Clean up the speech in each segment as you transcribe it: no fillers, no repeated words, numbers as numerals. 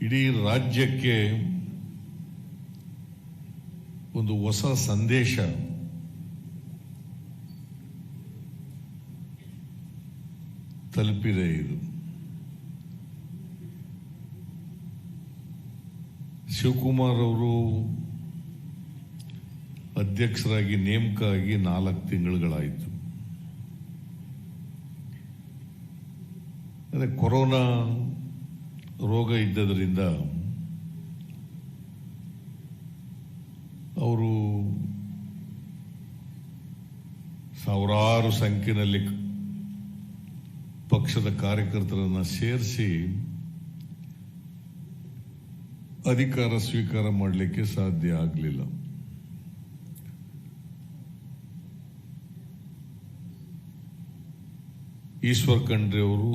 ಇಡೀ ರಾಜ್ಯಕ್ಕೆ ಒಂದು ಹೊಸ ಸಂದೇಶ ತಲುಪಿದೆ. ಇದು ಶಿವಕುಮಾರ್ ಅವರು ಅಧ್ಯಕ್ಷರಾಗಿ ನೇಮಕ ಆಗಿ 4 ತಿಂಗಳುಗಳಾಯಿತು. ಅದೇ ಕೊರೋನಾ ರೋಗ ಇದ್ದದರಿಂದ ಅವರು ಸಾವಿರಾರು ಸಂಖ್ಯೆಯಲ್ಲಿ ಪಕ್ಷದ ಕಾರ್ಯಕರ್ತರನ್ನು ಸೇರಿಸಿ ಅಧಿಕಾರ ಸ್ವೀಕಾರ ಮಾಡಲಿಕ್ಕೆ ಸಾಧ್ಯ ಆಗಲಿಲ್ಲ. ಈಶ್ವರ್ ಖಂಡ್ರೆ ಅವರು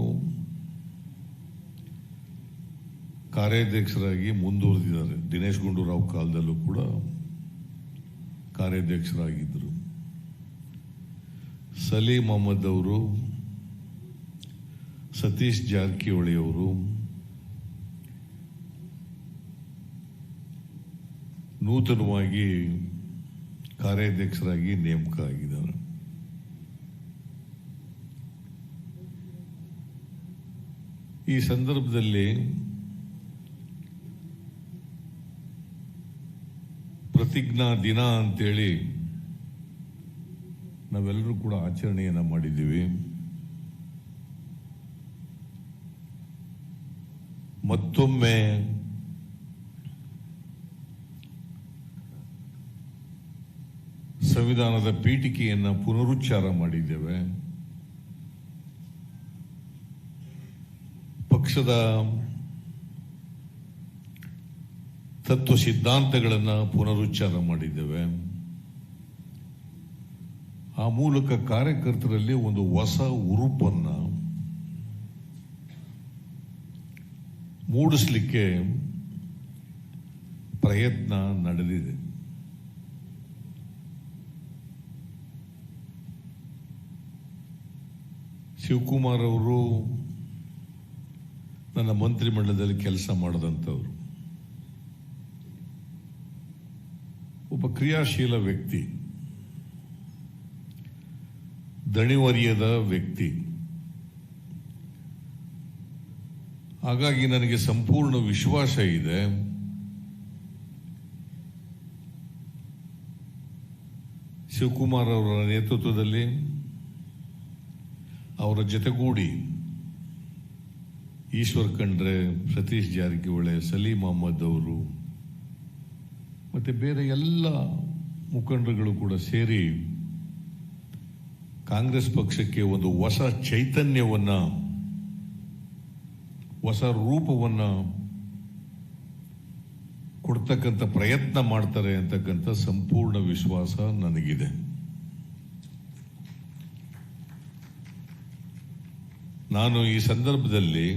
ಕಾರ್ಯಾಧ್ಯಕ್ಷರಾಗಿ ಮುಂದುವರೆದಿದ್ದಾರೆ. ದಿನೇಶ್ ಗುಂಡೂರಾವ್ ಕಾಲದಲ್ಲೂ ಕೂಡ ಕಾರ್ಯಾಧ್ಯಕ್ಷರಾಗಿದ್ದರು. ಸಲೀಂ ಅಹಮದ್ ಅವರು, ಸತೀಶ್ ಜಾರಕಿಹೊಳಿ ಅವರು, ನೂತನವಾಗಿ ಕಾರ್ಯಾಧ್ಯಕ್ಷರಾಗಿ ನೇಮಕ ಆಗಿದ್ದಾರೆ. ಈ ಸಂದರ್ಭದಲ್ಲಿ ಪ್ರತಿಜ್ಞಾ ದಿನ ಅಂತೇಳಿ ನಾವೆಲ್ಲರೂ ಕೂಡ ಆಚರಣೆಯನ್ನ ಮಾಡಿದ್ದೀವಿ. ಮತ್ತೊಮ್ಮೆ ಸಂವಿಧಾನದ ಪೀಠಿಕೆಯನ್ನು ಪುನರುಚ್ಚಾರ ಮಾಡಿದ್ದೇವೆ. ಪಕ್ಷದ ತತ್ವ ಸಿದ್ಧಾಂತಗಳನ್ನು ಪುನರುಚ್ಚಾರ ಮಾಡಿದ್ದೇವೆ. ಆ ಮೂಲಕ ಕಾರ್ಯಕರ್ತರಲ್ಲಿ ಒಂದು ಹೊಸ ಹುರುಪನ್ನು ಮೂಡಿಸಲಿಕ್ಕೆ ಪ್ರಯತ್ನ ನಡೆದಿದೆ. ಶಿವಕುಮಾರ್ ಅವರು ನನ್ನ ಮಂತ್ರಿಮಂಡಲದಲ್ಲಿ ಕೆಲಸ ಮಾಡಿದಂಥವ್ರು, ಒಬ್ಬ ಕ್ರಿಯಾಶೀಲ ವ್ಯಕ್ತಿ, ದಣಿವರಿಯದ ವ್ಯಕ್ತಿ. ಹಾಗಾಗಿ ನನಗೆ ಸಂಪೂರ್ಣ ವಿಶ್ವಾಸ ಇದೆ ಶಿವಕುಮಾರ್ ಅವರ ನೇತೃತ್ವದಲ್ಲಿ ಅವರ ಜೊತೆಗೂಡಿ ಈಶ್ವರ್ ಖಂಡ್ರೆ, ಸತೀಶ್ ಜಾರಕಿಹೊಳಿ, ಸಲೀಂ ಅಹಮದ್ ಅವರು ಮತ್ತೆ ಬೇರೆ ಎಲ್ಲ ಮುಖಂಡರುಗಳು ಕೂಡ ಸೇರಿ ಕಾಂಗ್ರೆಸ್ ಪಕ್ಷಕ್ಕೆ ಒಂದು ಹೊಸ ಚೈತನ್ಯವನ್ನ, ಹೊಸ ರೂಪವನ್ನ ಕೊಡ್ತಕ್ಕಂಥ ಪ್ರಯತ್ನ ಮಾಡ್ತಾರೆ ಅಂತಕ್ಕಂಥ ಸಂಪೂರ್ಣ ವಿಶ್ವಾಸ ನನಗಿದೆ. ನಾನು ಈ ಸಂದರ್ಭದಲ್ಲಿ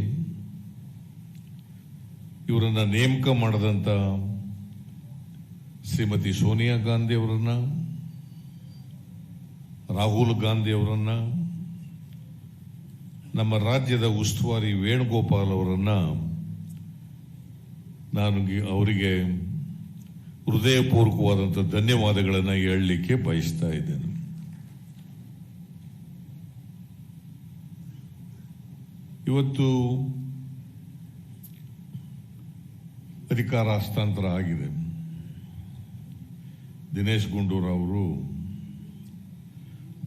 ಇವರನ್ನ ನೇಮಕ ಮಾಡದಂತ ಶ್ರೀಮತಿ ಸೋನಿಯಾ ಗಾಂಧಿ ಅವರನ್ನ, ರಾಹುಲ್ ಗಾಂಧಿ ಅವರನ್ನ, ನಮ್ಮ ರಾಜ್ಯದ ಉಸ್ತುವಾರಿ ವೇಣುಗೋಪಾಲ್ ಅವರನ್ನ ನಾನು ಅವರಿಗೆ ಹೃದಯಪೂರ್ವಕವಾದಂಥ ಧನ್ಯವಾದಗಳನ್ನು ಹೇಳಲಿಕ್ಕೆ ಬಯಸ್ತಾ ಇದ್ದೇನೆ. ಇವತ್ತು ಅಧಿಕಾರ ಹಸ್ತಾಂತರ ಆಗಿದೆ. ದಿನೇಶ್ ಗುಂಡೂರಾವ್ ಅವರು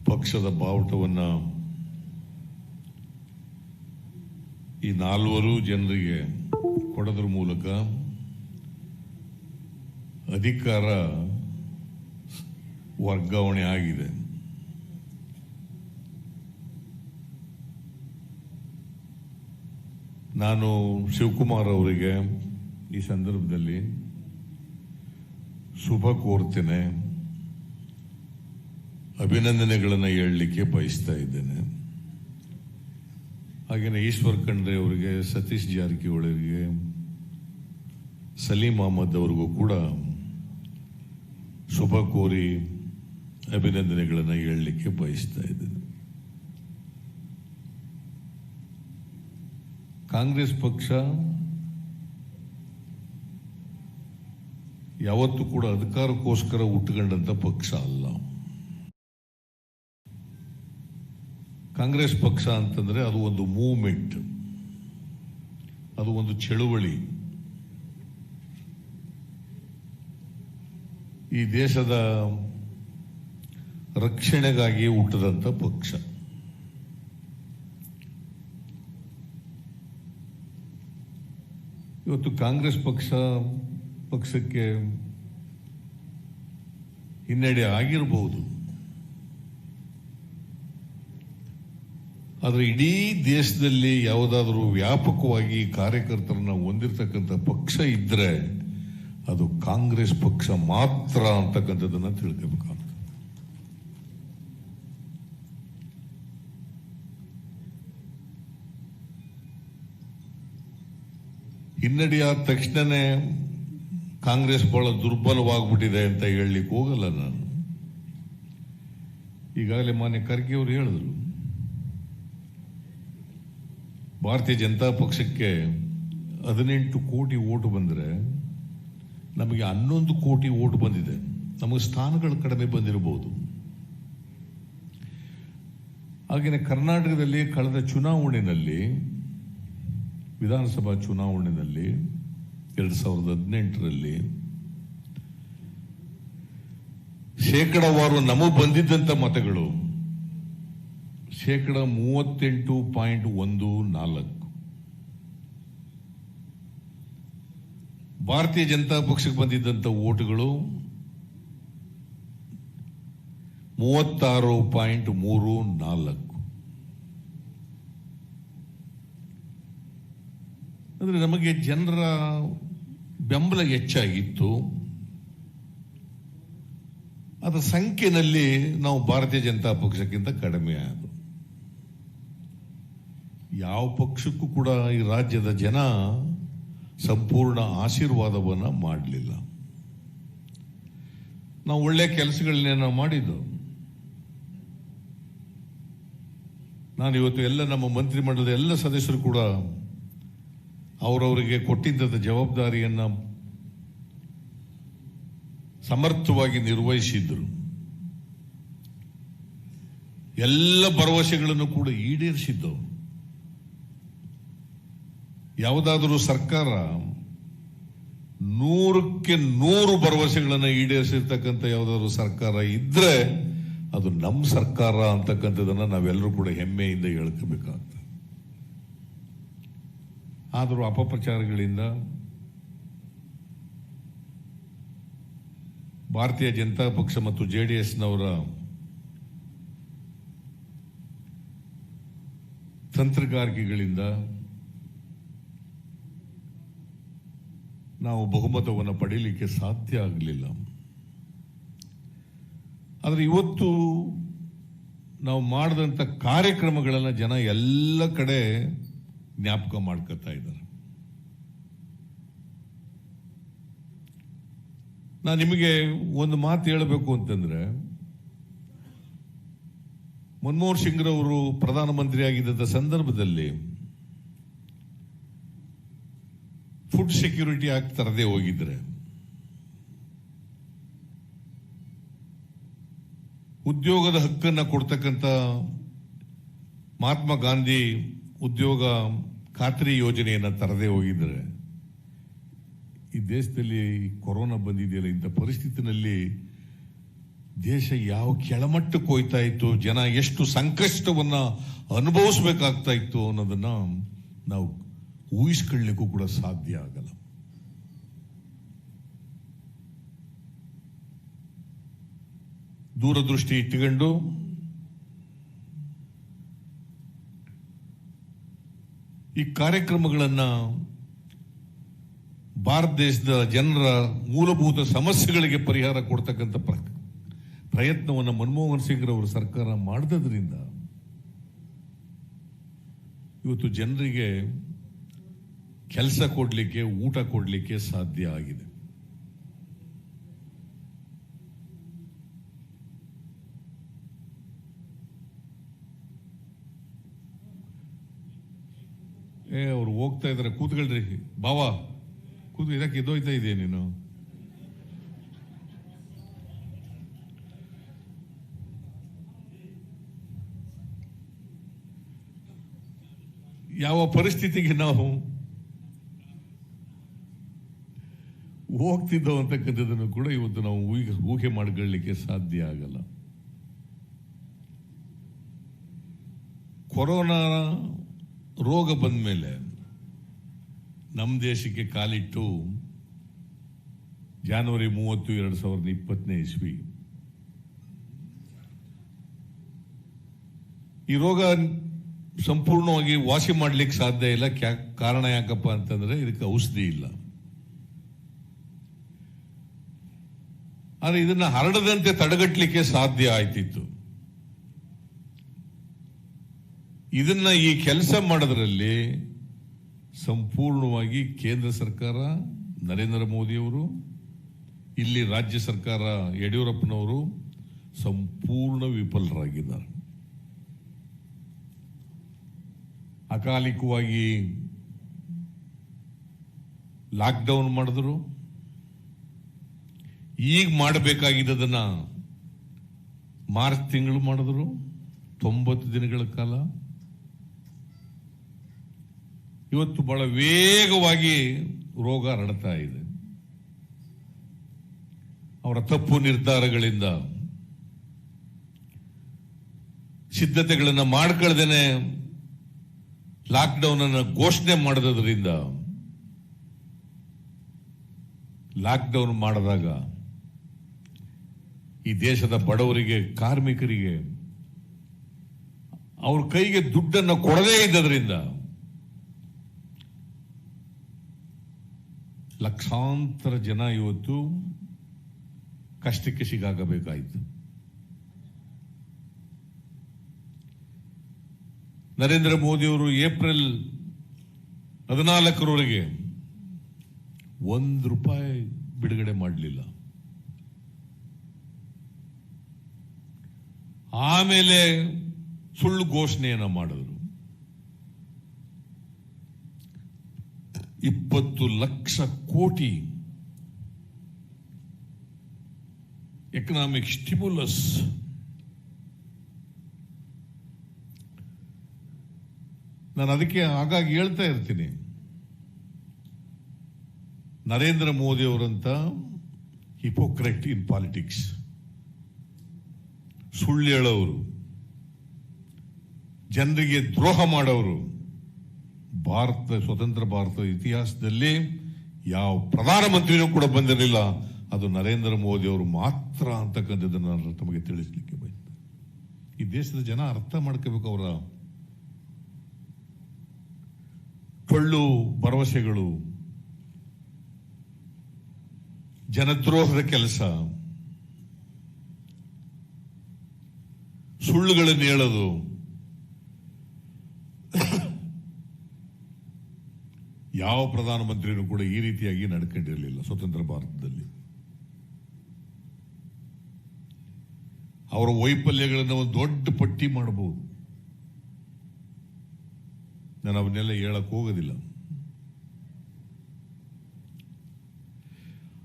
ಪಕ್ಷದ ಬಾವುಟವನ್ನು ಈ 4 ಜನರಿಗೆ ಕೊಡೋದ್ರ ಮೂಲಕ ಅಧಿಕಾರ ವರ್ಗಾವಣೆ ಆಗಿದೆ. ನಾನು ಶಿವಕುಮಾರ್ ಅವರಿಗೆ ಈ ಸಂದರ್ಭದಲ್ಲಿ ಶುಭ ಕೋರ್ತೇನೆ, ಅಭಿನಂದನೆಗಳನ್ನು ಹೇಳಲಿಕ್ಕೆ ಬಯಸ್ತಾ ಇದ್ದೇನೆ. ಹಾಗೆಯೇ ಈಶ್ವರ್ ಖಂಡ್ರೆ ಅವರಿಗೆ, ಸತೀಶ್ ಜಾರಕಿಹೊಳಿ ಅವರಿಗೆ, ಸಲೀಂ ಅಹಮದ್ ಅವರಿಗೂ ಕೂಡ ಶುಭ ಕೋರಿ ಅಭಿನಂದನೆಗಳನ್ನು ಹೇಳಲಿಕ್ಕೆ ಬಯಸ್ತಾ ಇದ್ದೇನೆ. ಕಾಂಗ್ರೆಸ್ ಪಕ್ಷ ಯಾವತ್ತೂ ಕೂಡ ಅಧಿಕಾರಕ್ಕೋಸ್ಕರ ಹುಟ್ಟುಕೊಂಡಂತ ಪಕ್ಷ ಅಲ್ಲ. ಕಾಂಗ್ರೆಸ್ ಪಕ್ಷ ಅಂತಂದ್ರೆ ಅದು ಒಂದು ಮೂವ್ಮೆಂಟ್, ಅದು ಒಂದು ಚಳುವಳಿ. ಈ ದೇಶದ ರಕ್ಷಣೆಗಾಗಿ ಹುಟ್ಟಿದಂಥ ಪಕ್ಷ. ಇವತ್ತು ಕಾಂಗ್ರೆಸ್ ಪಕ್ಷಕ್ಕೆ ಹಿನ್ನಡೆ ಆಗಿರಬಹುದು, ಆದರೆ ಇಡೀ ದೇಶದಲ್ಲಿ ಯಾವುದಾದ್ರೂ ವ್ಯಾಪಕವಾಗಿ ಕಾರ್ಯಕರ್ತರನ್ನ ಹೊಂದಿರತಕ್ಕಂಥ ಪಕ್ಷ ಇದ್ರೆ ಅದು ಕಾಂಗ್ರೆಸ್ ಪಕ್ಷ ಮಾತ್ರ ಅಂತಕ್ಕಂಥದ್ದನ್ನ ತಿಳ್ಕೋಬೇಕಾಗ್ತದೆ. ಹಿನ್ನಡೆಯಾದ ತಕ್ಷಣನೇ ಕಾಂಗ್ರೆಸ್ ಬಹಳ ದುರ್ಬಲವಾಗ್ಬಿಟ್ಟಿದೆ ಅಂತ ಹೇಳಲಿಕ್ಕೆ ಹೋಗಲ್ಲ ನಾನು. ಈಗಾಗಲೇ ಮಾನ್ಯ ಖರ್ಗೆ ಅವರು ಹೇಳಿದ್ರು, ಭಾರತೀಯ ಜನತಾ ಪಕ್ಷಕ್ಕೆ 18 ಕೋಟಿ ಓಟು ಬಂದರೆ ನಮಗೆ 11 ಕೋಟಿ ಓಟು ಬಂದಿದೆ. ನಮಗೆ ಸ್ಥಾನಗಳು ಕಡಿಮೆ ಬಂದಿರಬಹುದು. ಹಾಗೆಯೇ ಕರ್ನಾಟಕದಲ್ಲಿ ಕಳೆದ ಚುನಾವಣೆಯಲ್ಲಿ, ವಿಧಾನಸಭಾ ಚುನಾವಣೆಯಲ್ಲಿ 2018ರಲ್ಲಿ ಶೇಕಡವಾರು ನಮಗೆ ಬಂದಿದ್ದಂಥ ಮತಗಳು 38.14%. ಭಾರತೀಯ ಜನತಾ ಪಕ್ಷಕ್ಕೆ ಬಂದಿದ್ದಂಥ ಓಟುಗಳು 36.34. ಅಂದ್ರೆ ನಮಗೆ ಜನರ ಬೆಂಬಲ ಹೆಚ್ಚಾಗಿತ್ತು. ಅದರ ಸಂಖ್ಯೆಯಲ್ಲಿ ನಾವು ಭಾರತೀಯ ಜನತಾ ಪಕ್ಷಕ್ಕಿಂತ ಕಡಿಮೆ ಆದವು. ಯಾವ ಪಕ್ಷಕ್ಕೂ ಕೂಡ ಈ ರಾಜ್ಯದ ಜನ ಸಂಪೂರ್ಣ ಆಶೀರ್ವಾದವನ್ನ ಮಾಡಲಿಲ್ಲ. ನಾವು ಒಳ್ಳೆ ಕೆಲಸಗಳನ್ನೇನೋ ಮಾಡಿದ್ದು. ನಾನು ಇವತ್ತು ಎಲ್ಲ ನಮ್ಮ ಮಂತ್ರಿಮಂಡಲದ ಎಲ್ಲ ಸದಸ್ಯರು ಕೂಡ ಅವರವರಿಗೆ ಕೊಟ್ಟಿದ್ದ ಜವಾಬ್ದಾರಿಯನ್ನ ಸಮರ್ಥವಾಗಿ ನಿರ್ವಹಿಸಿದ್ರು. ಎಲ್ಲ ಭರವಸೆಗಳನ್ನು ಕೂಡ ಈಡೇರಿಸಿದ್ದವು. ಯಾವುದಾದರೂ ಸರ್ಕಾರ 100ಕ್ಕೆ 100 ಭರವಸೆಗಳನ್ನು ಈಡೇರಿಸಿರ್ತಕ್ಕಂಥ ಯಾವುದಾದ್ರೂ ಸರ್ಕಾರ ಇದ್ರೆ ಅದು ನಮ್ಮ ಸರ್ಕಾರ ಅಂತಕ್ಕಂಥದನ್ನ ನಾವೆಲ್ಲರೂ ಕೂಡ ಹೆಮ್ಮೆಯಿಂದ ಹೇಳ್ಕೋಬೇಕಾಗ್ತದೆ. ಆದರೂ ಅಪಪ್ರಚಾರಗಳಿಂದ ಭಾರತೀಯ ಜನತಾ ಪಕ್ಷ ಮತ್ತು ಜೆಡಿಎಸ್ನವರ ತಂತ್ರಗಾರಿಕೆಗಳಿಂದ ನಾವು ಬಹುಮತವನ್ನು ಪಡೆಯಲಿಕ್ಕೆ ಸಾಧ್ಯ ಆಗಲಿಲ್ಲ. ಆದರೆ ಇವತ್ತು ನಾವು ಮಾಡಿದಂಥ ಕಾರ್ಯಕ್ರಮಗಳನ್ನು ಜನ ಎಲ್ಲ ಕಡೆ ಜ್ಞಾಪಕ ಮಾಡ್ಕೊತಾ ಇದ್ದಾರೆ. ನಾನು ನಿಮಗೆ ಒಂದು ಮಾತು ಹೇಳಬೇಕು ಅಂತಂದ್ರೆ, ಮನಮೋಹನ್ ಸಿಂಗ್ರವರು ಪ್ರಧಾನಮಂತ್ರಿ ಆಗಿದ್ದ ಸಂದರ್ಭದಲ್ಲಿ ಫುಡ್ ಸೆಕ್ಯೂರಿಟಿ ಆಕ್ಟ್ ತರದೇ ಹೋಗಿದ್ರೆ, ಉದ್ಯೋಗದ ಹಕ್ಕನ್ನ ಕೊಡ್ತಕ್ಕಂಥ ಮಹಾತ್ಮ ಗಾಂಧಿ ಉದ್ಯೋಗ ಖಾತ್ರಿ ಯೋಜನೆಯನ್ನ ತರದೇ ಹೋಗಿದ್ರೆ, ಈ ದೇಶದಲ್ಲಿ ಕೊರೋನಾ ಬಂದಿದೆಯಲ್ಲ, ಇಂಥ ಪರಿಸ್ಥಿತಿನಲ್ಲಿ ದೇಶ ಯಾವ ಕೆಳಮಟ್ಟಕ್ಕೆ ಹೋಯ್ತಾ ಇತ್ತು, ಜನ ಎಷ್ಟು ಸಂಕಷ್ಟವನ್ನ ಅನುಭವಿಸಬೇಕಾಗ್ತಾ ಇತ್ತು ಅನ್ನೋದನ್ನ ನಾವು ಊಹಿಸ್ಕೊಳ್ಳಿಕ್ಕೂ ಕೂಡ ಸಾಧ್ಯ ಆಗಲ್ಲ. ದೂರದೃಷ್ಟಿ ಇಟ್ಟುಕೊಂಡು ಈ ಕಾರ್ಯಕ್ರಮಗಳನ್ನ ಭಾರತ ದೇಶದ ಜನರ ಮೂಲಭೂತ ಸಮಸ್ಯೆಗಳಿಗೆ ಪರಿಹಾರ ಕೊಡ್ತಕ್ಕಂಥ ಪ್ರಯತ್ನವನ್ನು ಮನಮೋಹನ್ ಸಿಂಗ್ ರವರ ಸರ್ಕಾರ ಮಾಡಿದ್ರಿಂದ ಇವತ್ತು ಜನರಿಗೆ ಕೆಲಸ ಕೊಡಲಿಕ್ಕೆ, ಊಟ ಕೊಡಲಿಕ್ಕೆ ಸಾಧ್ಯ ಆಗಿದೆ. ಅವ್ರು ಹೋಗ್ತಾ ಇದಾರೆ, ಕೂತ್ಕೊಳ್ರಿ ಬಾವಾ, ಕೂತ್ ಇದಕ್ಕೆ ಎದ್ದೋಯ್ತಾ ಇದೆಯಾ ನೀನು? ಯಾವ ಪರಿಸ್ಥಿತಿಗೆ ನಾವು ಹೋಗ್ತಿದ್ದೋ ಅಂತಕ್ಕಂಥದ್ದನ್ನು ಕೂಡ ಇವತ್ತು ನಾವು ಊಹೆ ಮಾಡಿಕೊಳ್ಳಲಿಕ್ಕೆ ಸಾಧ್ಯ ಆಗಲ್ಲ. ಕೊರೋನಾ ರೋಗ ಬಂದ ಮೇಲೆ ನಮ್ಮ ದೇಶಕ್ಕೆ ಕಾಲಿಟ್ಟು ಜನವರಿ 30, 2020ನೇ ಇಸ್ವಿ ಈ ರೋಗ ಸಂಪೂರ್ಣವಾಗಿ ವಾಸಿ ಮಾಡ್ಲಿಕ್ಕೆ ಸಾಧ್ಯ ಇಲ್ಲ. ಕಾರಣ ಯಾಕಪ್ಪ ಅಂತಂದ್ರೆ ಇದಕ್ಕೆ ಔಷಧಿ ಇಲ್ಲ. ಆದರೆ ಇದನ್ನ ಹರಡದಂತೆ ತಡೆಗಟ್ಟಲಿಕ್ಕೆ ಸಾಧ್ಯ ಆಯ್ತಿತ್ತು. ಇದನ್ನ ಈ ಕೆಲಸ ಮಾಡೋದ್ರಲ್ಲಿ ಸಂಪೂರ್ಣವಾಗಿ ಕೇಂದ್ರ ಸರ್ಕಾರ ನರೇಂದ್ರ ಮೋದಿಯವರು, ಇಲ್ಲಿ ರಾಜ್ಯ ಸರ್ಕಾರ ಯಡಿಯೂರಪ್ಪನವರು ಸಂಪೂರ್ಣ ವಿಫಲರಾಗಿದ್ದಾರೆ. ಅಕಾಲಿಕವಾಗಿ ಲಾಕ್ಡೌನ್ ಮಾಡಿದ್ರು. ಈಗ ಮಾಡಬೇಕಾಗಿದ್ದದನ್ನ ಮಾರ್ಚ್ ತಿಂಗಳು ಮಾಡಿದ್ರು, 90 ದಿನಗಳ ಕಾಲ. ಇವತ್ತು ಬಹಳ ವೇಗವಾಗಿ ರೋಗ ಹರಡ್ತಾ ಇದೆ. ಅವರ ತಪ್ಪು ನಿರ್ಧಾರಗಳಿಂದ, ಸಿದ್ಧತೆಗಳನ್ನು ಮಾಡ್ಕೊಳ್ದೇನೆ ಲಾಕ್ಡೌನ್ ಅನ್ನು ಘೋಷಣೆ ಮಾಡದ್ರಿಂದ, ಲಾಕ್ಡೌನ್ ಮಾಡಿದಾಗ ಈ ದೇಶದ ಬಡವರಿಗೆ, ಕಾರ್ಮಿಕರಿಗೆ ಅವ್ರ ಕೈಗೆ ದುಡ್ಡನ್ನು ಕೊಡದೇ ಇದ್ದದ್ರಿಂದ ಲಕ್ಷಾಂತರ ಜನ ಇವತ್ತು ಕಷ್ಟಕ್ಕೆ ಸಿಗಾಕಬೇಕಾಯಿತು. ನರೇಂದ್ರ ಮೋದಿಯವರು ಏಪ್ರಿಲ್ 14ರವರೆಗೆ ₹1 ಬಿಡುಗಡೆ ಮಾಡಲಿಲ್ಲ. ಆಮೇಲೆ ಸುಳ್ಳು ಘೋಷಣೆಯನ್ನ ಮಾಡಿದ್ರು. 20 ಲಕ್ಷ ಕೋಟಿ ಎಕನಾಮಿಕ್ ಸ್ಟಿಮ್ಯುಲಸ್. ನಾನು ಅದಕ್ಕೆ ಆಗಾಗ ಹೇಳ್ತಾ ಇರ್ತೀನಿ, ನರೇಂದ್ರ ಮೋದಿ ಅವರಂತ ಹಿಪೋಕ್ರೆಟ್ ಇನ್ ಪಾಲಿಟಿಕ್ಸ್, ಸುಳ್ಳು ಹೇಳೋರು, ಜನರಿಗೆ ದ್ರೋಹ ಮಾಡೋರು ಸ್ವತಂತ್ರ ಭಾರತ ಇತಿಹಾಸದಲ್ಲಿ ಯಾವ ಪ್ರಧಾನಮಂತ್ರಿನೂ ಕೂಡ ಬಂದಿರಲಿಲ್ಲ. ಅದು ನರೇಂದ್ರ ಮೋದಿ ಅವರು ಮಾತ್ರ ಅಂತಕ್ಕಂಥದ್ದನ್ನು ನಾನು ತಮಗೆ ತಿಳಿಸಲಿಕ್ಕೆ ಬಯಸ್ತೇನೆ. ಈ ದೇಶದ ಜನ ಅರ್ಥ ಮಾಡ್ಕೋಬೇಕು. ಅವರ ಟೊಳ್ಳು ಭರವಸೆಗಳು, ಜನದ್ರೋಹದ ಕೆಲಸ, ಸುಳ್ಳುಗಳನ್ನು ಹೇಳೋದು ಯಾವ ಪ್ರಧಾನಮಂತ್ರಿನೂ ಕೂಡ ಈ ರೀತಿಯಾಗಿ ನಡ್ಕೊಂಡಿರಲಿಲ್ಲ ಸ್ವತಂತ್ರ ಭಾರತದಲ್ಲಿ. ಅವರ ವೈಫಲ್ಯಗಳನ್ನು ಒಂದು ದೊಡ್ಡ ಪಟ್ಟಿ ಮಾಡಬಹುದು. ನಾನು ಅವನ್ನೆಲ್ಲ ಹೇಳಕ್ ಹೋಗೋದಿಲ್ಲ.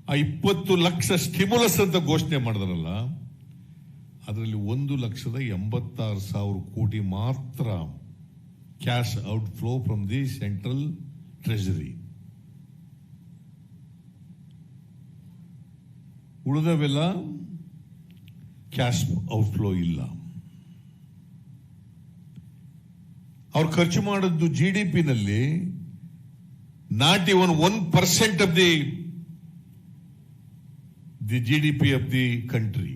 ಆ 20 ಲಕ್ಷ ಸ್ಟಿಮ್ಯುಲಸ್ ಅಂತ ಘೋಷಣೆ ಮಾಡಿದ್ರಲ್ಲ, ಅದರಲ್ಲಿ 1,86,000 ಕೋಟಿ ಮಾತ್ರ cash outflow from the central treasury. ಉಳಿದವೆಲ್ಲ ಕ್ಯಾಶ್ ಔಟ್ಫ್ಲೋ ಇಲ್ಲ. ಅವ್ರು ಖರ್ಚು ಮಾಡಿದ್ದು GDP-ನಲ್ಲಿ not even 1% of the GDP of the country.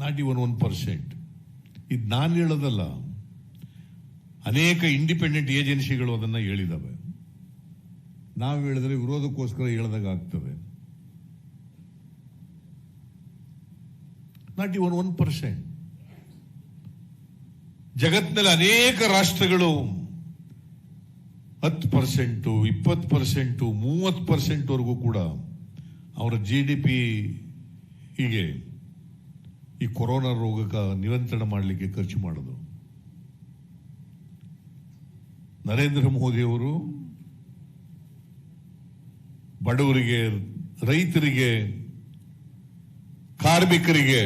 Not even 1%. ಇದು ನಾನು ಹೇಳೋದಲ್ಲ, ಅನೇಕ ಇಂಡಿಪೆಂಡೆಂಟ್ ಏಜೆನ್ಸಿಗಳು ಅದನ್ನ ಹೇಳಿದಾವೆ. ನಾವು ಹೇಳಿದ್ರೆ ವಿರೋಧಕ್ಕೋಸ್ಕರ ಹೇಳಿದಾಗ ಆಗ್ತದೆ. Not even 1%. ಜಗತ್ತಿನಲ್ಲಿ ಅನೇಕ ರಾಷ್ಟ್ರಗಳು 10%, 20%, 30% ವರೆಗೂ ಕೂಡ ಅವರ GDP ಹೀಗೆ ಈ ಕೊರೋನಾ ರೋಗಕ್ಕೆ ನಿಯಂತ್ರಣ ಮಾಡಲಿಕ್ಕೆ ಖರ್ಚು ಮಾಡೋದು. ನರೇಂದ್ರ ಮೋದಿ ಅವರು ಬಡವರಿಗೆ, ರೈತರಿಗೆ, ಕಾರ್ಮಿಕರಿಗೆ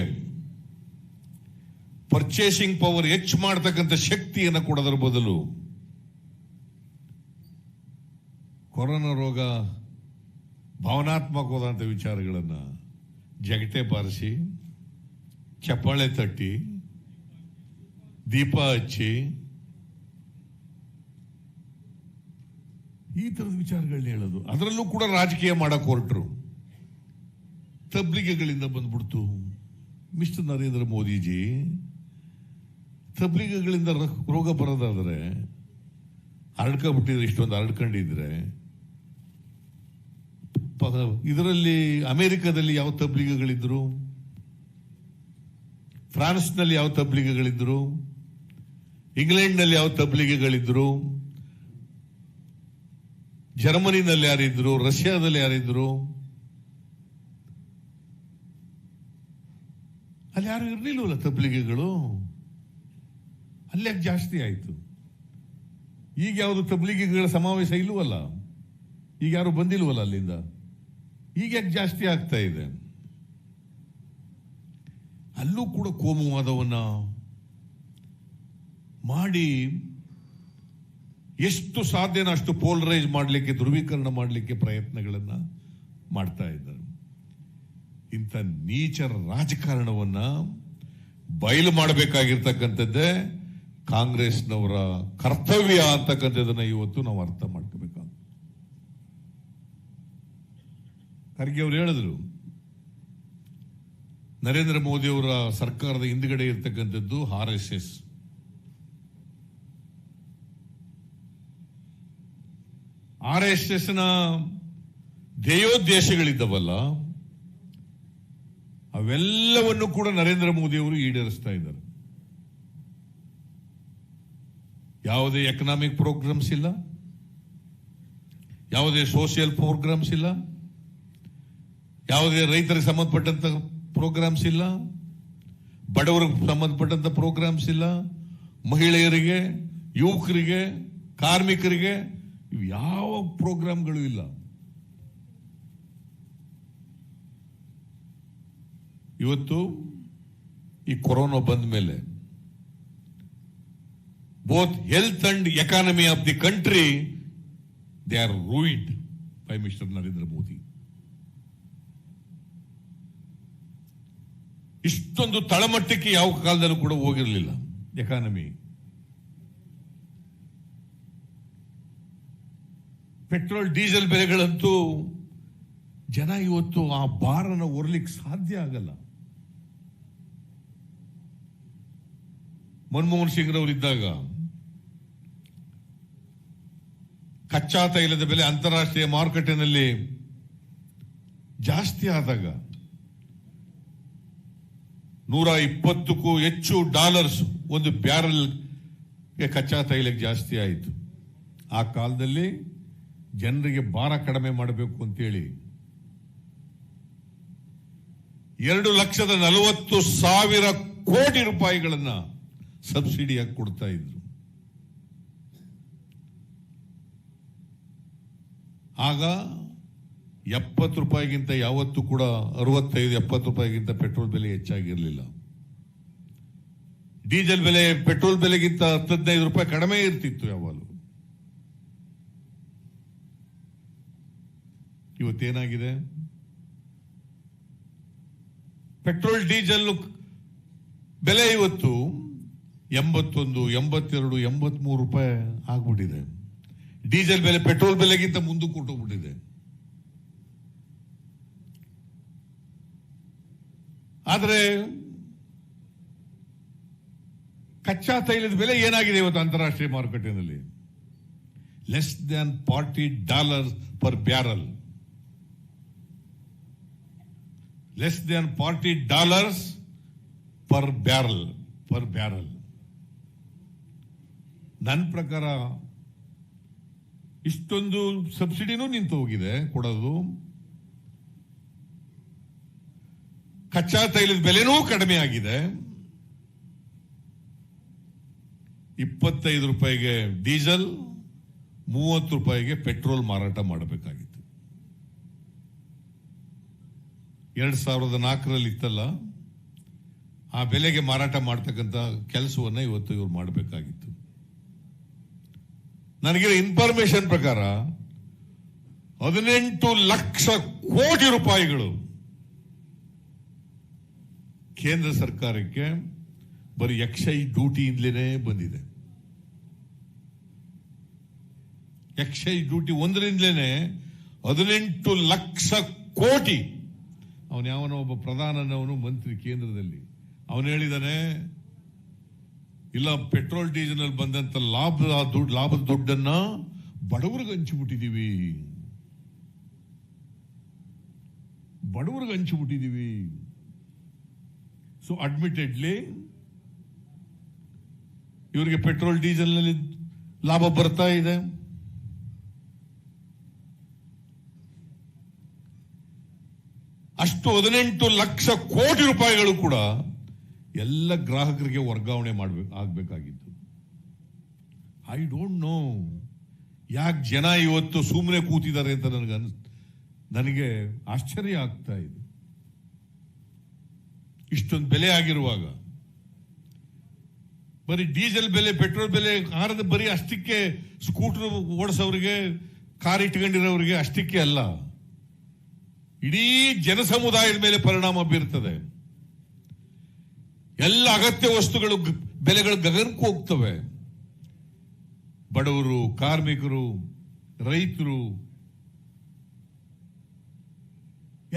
ಪರ್ಚೇಸಿಂಗ್ ಪವರ್ ಹೆಚ್ಚು ಮಾಡತಕ್ಕಂಥ ಶಕ್ತಿಯನ್ನು ಕೊಡೋದ್ರ ಬದಲು ಕೊರೋನಾ ರೋಗ ಭಾವನಾತ್ಮಕವಾದಂಥ ವಿಚಾರಗಳನ್ನು ಜಗಟೆ ಬಾರಿಸಿ, ಚಪ್ಪಾಳೆ ತಟ್ಟಿ, ದೀಪ ಹಚ್ಚಿ, ಈ ತರದ ವಿಚಾರಗಳನ್ನ ಹೇಳೋದು. ಅದರಲ್ಲೂ ಕೂಡ ರಾಜಕೀಯ ಮಾಡಕ್ ಹೊರಟರು. ತಬ್ಲಿಗೆಗಳಿಂದ ಬಂದ್ಬಿಡ್ತು. ಮಿಸ್ಟರ್ ನರೇಂದ್ರ ಮೋದಿಜಿ, ತಬ್ಲಿಗೆಗಳಿಂದ ರೋಗ ಬರೋದಾದ್ರೆ ಹರಡ್ಕೊಂಡ್ಬಿಟ್ಟಿದ್ರೆ, ಇಷ್ಟೊಂದು ಹರಡ್ಕೊಂಡಿದ್ರೆ, ಇದರಲ್ಲಿ ಅಮೆರಿಕದಲ್ಲಿ ಯಾವ ತಬ್ಲಿಗೆಗಳಿದ್ರು, ಫ್ರಾನ್ಸ್ನಲ್ಲಿ ಯಾವ ತಬ್ಲಿಗೆಗಳಿದ್ರು, ಇಂಗ್ಲೆಂಡ್ನಲ್ಲಿ ಯಾವ ತಬ್ಲಿಗೆಗಳಿದ್ರು, ಜರ್ಮನಿನಲ್ಲಿ ಯಾರಿದ್ರು, ರಷ್ಯಾದಲ್ಲಿ ಯಾರಿದ್ರು? ಅಲ್ಲಿ ಯಾರು ಇರ್ಲಿಲ್ವಲ್ಲ ತಬ್ಲಿಗೆಗಳು. ಅಲ್ಲೇ ಜಾಸ್ತಿ ಆಯ್ತು. ಈಗ ಯಾವುದು ತಬ್ಲಿಗೆಗಳ ಸಮಾವೇಶ ಇಲ್ವಲ್ಲ, ಈಗ ಯಾರು ಬಂದಿಲ್ವಲ್ಲ ಅಲ್ಲಿಂದ. ಈಗ ಯಾಕೆ ಜಾಸ್ತಿ ಆಗ್ತಾ ಇದೆ? ಅಲ್ಲೂ ಕೂಡ ಕೋಮುವಾದವನ್ನ ಮಾಡಿ ಎಷ್ಟು ಸಾಧ್ಯನ ಅಷ್ಟು ಪೋಲರೈಸ್ ಮಾಡಲಿಕ್ಕೆ, ಧ್ರುವೀಕರಣ ಮಾಡಲಿಕ್ಕೆ ಪ್ರಯತ್ನಗಳನ್ನ ಮಾಡ್ತಾ ಇದ್ದಾರೆ. ಇಂಥ ನೀಚರ ರಾಜಕಾರಣವನ್ನ ಬಯಲು ಮಾಡಬೇಕಾಗಿರ್ತಕ್ಕಂಥದ್ದೇ ಕಾಂಗ್ರೆಸ್ನವರ ಕರ್ತವ್ಯ ಅಂತಕ್ಕಂಥದ್ದನ್ನ ಇವತ್ತು ನಾವು ಅರ್ಥ ಮಾಡ್ಕೋಬೇಕಾಗ. ಖರ್ಗೆ ಅವರು ಹೇಳಿದ್ರು, ನರೇಂದ್ರ ಮೋದಿ ಅವರ ಸರ್ಕಾರದ ಹಿಂದ್ಗಡೆ ಇರ್ತಕ್ಕಂಥದ್ದು RSS. RSSನ ಧ್ಯೇಯೋದ್ದೇಶಗಳಿದ್ದವಲ್ಲ, ಅವೆಲ್ಲವನ್ನು ಕೂಡ ನರೇಂದ್ರ ಮೋದಿ ಅವರು ಈಡೇರಿಸ್ತಾ ಇದ್ದಾರೆ. ಯಾವುದೇ ಎಕನಾಮಿಕ್ ಪ್ರೋಗ್ರಾಮ್ಸ್ ಇಲ್ಲ, ಯಾವುದೇ ಸೋಷಿಯಲ್ ಪ್ರೋಗ್ರಾಮ್ಸ್ ಇಲ್ಲ, ಯಾವುದೇ ರೈತರಿಗೆ ಸಂಬಂಧಪಟ್ಟಂತ ಪ್ರೋಗ್ರಾಮ್ಸ್ ಇಲ್ಲ, ಬಡವರಿಗೆ ಸಂಬಂಧಪಟ್ಟಂತ ಪ್ರೋಗ್ರಾಮ್ಸ್ ಇಲ್ಲ, ಮಹಿಳೆಯರಿಗೆ, ಯುವಕರಿಗೆ, ಕಾರ್ಮಿಕರಿಗೆ ಇವು ಯಾವ ಪ್ರೋಗ್ರಾಮ್ಗಳು ಇಲ್ಲ. ಇವತ್ತು ಈ ಕೊರೋನಾ ಬಂದ ಮೇಲೆ both health and economy of the country they are ruined by mister Narendra Modi. ಇಷ್ಟೊಂದು ತಳಮಟ್ಟಕ್ಕೆ ಯಾವ ಕಾಲದಲ್ಲೂ ಕೂಡ ಹೋಗಿರಲಿಲ್ಲ ಎಕಾನಮಿ. ಪೆಟ್ರೋಲ್ ಡೀಸೆಲ್ ಬೆಲೆಗಳಂತೂ ಜನ ಇವತ್ತು ಆ ಭಾರನ ಹೊರಲಿಕ್ಕೆ ಸಾಧ್ಯ ಆಗಲ್ಲ. ಮನಮೋಹನ್ ಸಿಂಗ್ ರವರಿದ್ದಾಗ ಕಚ್ಚಾ ತೈಲದ ಬೆಲೆ ಅಂತಾರಾಷ್ಟ್ರೀಯ ಮಾರುಕಟ್ಟೆನಲ್ಲಿ ಜಾಸ್ತಿ ಆದಾಗ $120ಕ್ಕೂ ಹೆಚ್ಚು ಒಂದು ಬ್ಯಾರಲ್ ಕಚ್ಚಾ ತೈಲಕ್ಕೆ ಜಾಸ್ತಿ ಆಯಿತು. ಆ ಕಾಲದಲ್ಲಿ ಜನರಿಗೆ ಭಾರ ಕಡಿಮೆ ಮಾಡಬೇಕು ಅಂತೇಳಿ 2,40,000 ಕೋಟಿ ರೂಪಾಯಿಗಳನ್ನ ಸಬ್ಸಿಡಿಯಾಗಿ ಕೊಡ್ತಾ ಇದ್ರು. ಆಗ 70 ರೂಪಾಯಿಗಿಂತ ಯಾವತ್ತೂ ಕೂಡ 65-70 ರೂಪಾಯಿಗಿಂತ ಪೆಟ್ರೋಲ್ ಬೆಲೆ ಹೆಚ್ಚಾಗಿರಲಿಲ್ಲ. ಡೀಸೆಲ್ ಬೆಲೆ ಪೆಟ್ರೋಲ್ ಬೆಲೆಗಿಂತ 15 ರೂಪಾಯಿ ಕಡಿಮೆ ಇರ್ತಿತ್ತು ಯಾವಾಗಲೂ. ಇವತ್ತೇನಾಗಿದೆ? ಪೆಟ್ರೋಲ್ ಡೀಸೆಲ್ ಬೆಲೆ ಇವತ್ತು 81, 82, 83 ರೂಪಾಯಿ ಆಗ್ಬಿಟ್ಟಿದೆ. ಡೀಸೆಲ್ ಬೆಲೆ ಪೆಟ್ರೋಲ್ ಬೆಲೆಗಿಂತ ಮುಂದಕ್ಕೆ ಹೊರಟೋಗ್ಬಿಟ್ಟಿದೆ. ಆದರೆ ಕಚ್ಚಾ ತೈಲದ ಬೆಲೆ ಏನಾಗಿದೆ ಇವತ್ತು ಅಂತಾರಾಷ್ಟ್ರೀಯ ಮಾರುಕಟ್ಟೆಯಲ್ಲಿ? Less than $40 per barrel. Less than $40 per barrel. ನನ್ನ ಪ್ರಕಾರ ಇಷ್ಟೊಂದು ಸಬ್ಸಿಡಿನೂ ನಿಂತು ಹೋಗಿದೆ ಕೊಡೋದು. ಕಚ್ಚಾ ತೈಲದ ಬೆಲೆನೂ ಕಡಿಮೆ ಆಗಿದೆ. 25 ರೂಪಾಯಿಗೆ ಡೀಸೆಲ್, 30 ರೂಪಾಯಿಗೆ ಪೆಟ್ರೋಲ್ ಮಾರಾಟ ಮಾಡಬೇಕಾಗಿತ್ತು. 2004ರಲ್ಲಿ ಇತ್ತಲ್ಲ, ಆ ಬೆಲೆಗೆ ಮಾರಾಟ ಮಾಡ್ತಕ್ಕಂಥ ಕೆಲಸವನ್ನ ಇವತ್ತು ಇವ್ರು ಮಾಡಬೇಕಾಗಿತ್ತು. ನನಗೆ ಇನ್ಫಾರ್ಮೇಶನ್ ಪ್ರಕಾರ 18 ಲಕ್ಷ ಕೋಟಿ ರೂಪಾಯಿಗಳು ಕೇಂದ್ರ ಸರ್ಕಾರಕ್ಕೆ ಬರೀ ಎಕ್ಸೈಸ್ ಡ್ಯೂಟಿಯಿಂದಲೇ ಬಂದಿದೆ. ಎಕ್ಸೈಸ್ ಡ್ಯೂಟಿ ಒಂದರಿಂದಲೇ 18 ಲಕ್ಷ ಕೋಟಿ. ಅವನು ಯಾವನೋ ಒಬ್ಬ ಪ್ರಧಾನನವನು ಮಂತ್ರಿ ಕೇಂದ್ರದಲ್ಲಿ ಅವನು ಹೇಳಿದಾನೆ, ಇಲ್ಲ ಪೆಟ್ರೋಲ್ ಡೀಸೆಲ್ ಬಂದಂತ ಲಾಭದ ದುಡ್ಡನ್ನ ಬಡವರಿಗೆ ಹಂಚಿಬಿಟ್ಟಿದೀವಿ, ಸೊ ಅಡ್ಮಿಟೆಡ್ಲಿ ಇವರಿಗೆ ಪೆಟ್ರೋಲ್ ಡೀಸೆಲ್ ನಲ್ಲಿ ಲಾಭ ಬರ್ತಾ ಇದೆ. ಅಷ್ಟು 18 ಲಕ್ಷ ಕೋಟಿ ರೂಪಾಯಿಗಳು ಕೂಡ ಎಲ್ಲ ಗ್ರಾಹಕರಿಗೆ ವರ್ಗಾವಣೆ ಆಗ್ಬೇಕಾಗಿತ್ತು. ಐ ಡೋಂಟ್ ನೋ ಯಾಕೆ ಜನ ಇವತ್ತು ಸುಮ್ಮನೆ ಕೂತಿದ್ದಾರೆ ಅಂತ ನನಗೆ ಆಶ್ಚರ್ಯ ಆಗ್ತಾ ಇದೆ. ಇಷ್ಟೊಂದು ಬೆಲೆ ಆಗಿರುವಾಗ ಬರೀ ಡೀಸೆಲ್ ಬೆಲೆ, ಪೆಟ್ರೋಲ್ ಬೆಲೆ ಆರದ ಬರೀ ಅಷ್ಟಕ್ಕೆ ಸ್ಕೂಟರ್ ಓಡಿಸೋರಿಗೆ, ಕಾರ್ ಇಟ್ಕೊಂಡಿರೋರಿಗೆ ಅಷ್ಟಕ್ಕೆ ಅಲ್ಲ, ಇಡೀ ಜನಸಮುದಾಯದ ಮೇಲೆ ಪರಿಣಾಮ ಬೀರ್ತದೆ. ಎಲ್ಲ ಅಗತ್ಯ ವಸ್ತುಗಳು ಬೆಲೆಗಳು ಗಗನಕ್ಕೆ ಹೋಗ್ತವೆ. ಬಡವರು, ಕಾರ್ಮಿಕರು, ರೈತರು,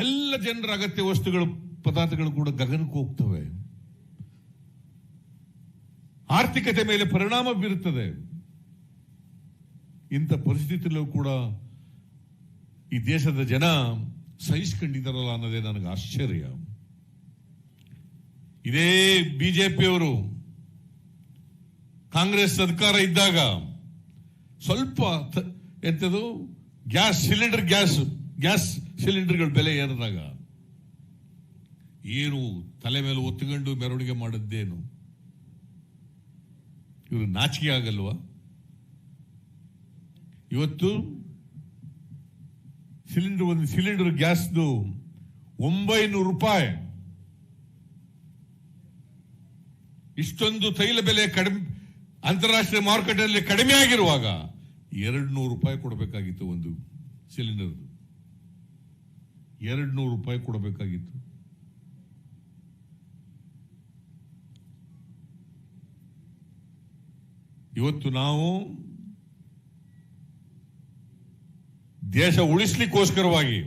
ಎಲ್ಲ ಜನರ ಅಗತ್ಯ ವಸ್ತುಗಳು, ಪದಾರ್ಥಗಳು ಕೂಡ ಗಗನಕ್ಕೆ ಹೋಗ್ತವೆ. ಆರ್ಥಿಕತೆ ಮೇಲೆ ಪರಿಣಾಮ ಬೀರುತ್ತದೆ. ಇಂಥ ಪರಿಸ್ಥಿತಿಯಲ್ಲೂ ಕೂಡ ಈ ದೇಶದ ಜನ ಸಹಿಸಿಕೊಂಡಿದ್ದಾರಲ್ಲ ಅನ್ನೋದೇ ನನಗೆ ಆಶ್ಚರ್ಯ. ಇದೇ ಬಿಜೆಪಿಯವರು ಕಾಂಗ್ರೆಸ್ ಸರ್ಕಾರ ಇದ್ದಾಗ ಸ್ವಲ್ಪ ಎಂತದು ಗ್ಯಾಸ್ ಸಿಲಿಂಡರ್ಗಳ ಬೆಲೆ ಏರಿದಾಗ ಏನು ತಲೆ ಮೇಲೆ ಒತ್ತುಕೊಂಡು ಮೆರವಣಿಗೆ ಮಾಡಿದ್ದೇನು? ಇವರು ನಾಚಿಕೆ ಆಗಲ್ವಾ? ಇವತ್ತು ಒಂದು ಸಿಲಿಂಡರ್ ಗ್ಯಾಸ್ದು 900 ರೂಪಾಯಿ. ಇಷ್ಟೊಂದು ತೈಲ ಬೆಲೆ ಕಡಿಮೆ, ಅಂತಾರಾಷ್ಟ್ರೀಯ ಮಾರುಕಟ್ಟೆಯಲ್ಲಿ ಕಡಿಮೆ ಆಗಿರುವಾಗ 200 ರೂಪಾಯಿ ಕೊಡಬೇಕಾಗಿತ್ತು. ಒಂದು ಸಿಲಿಂಡರ್ 200 ರೂಪಾಯಿ ಕೊಡಬೇಕಾಗಿತ್ತು. ಇವತ್ತು ನಾವು ದೇಶ ಉಳಿಸ್ಲಿಕ್ಕೋಸ್ಕರವಾಗಿ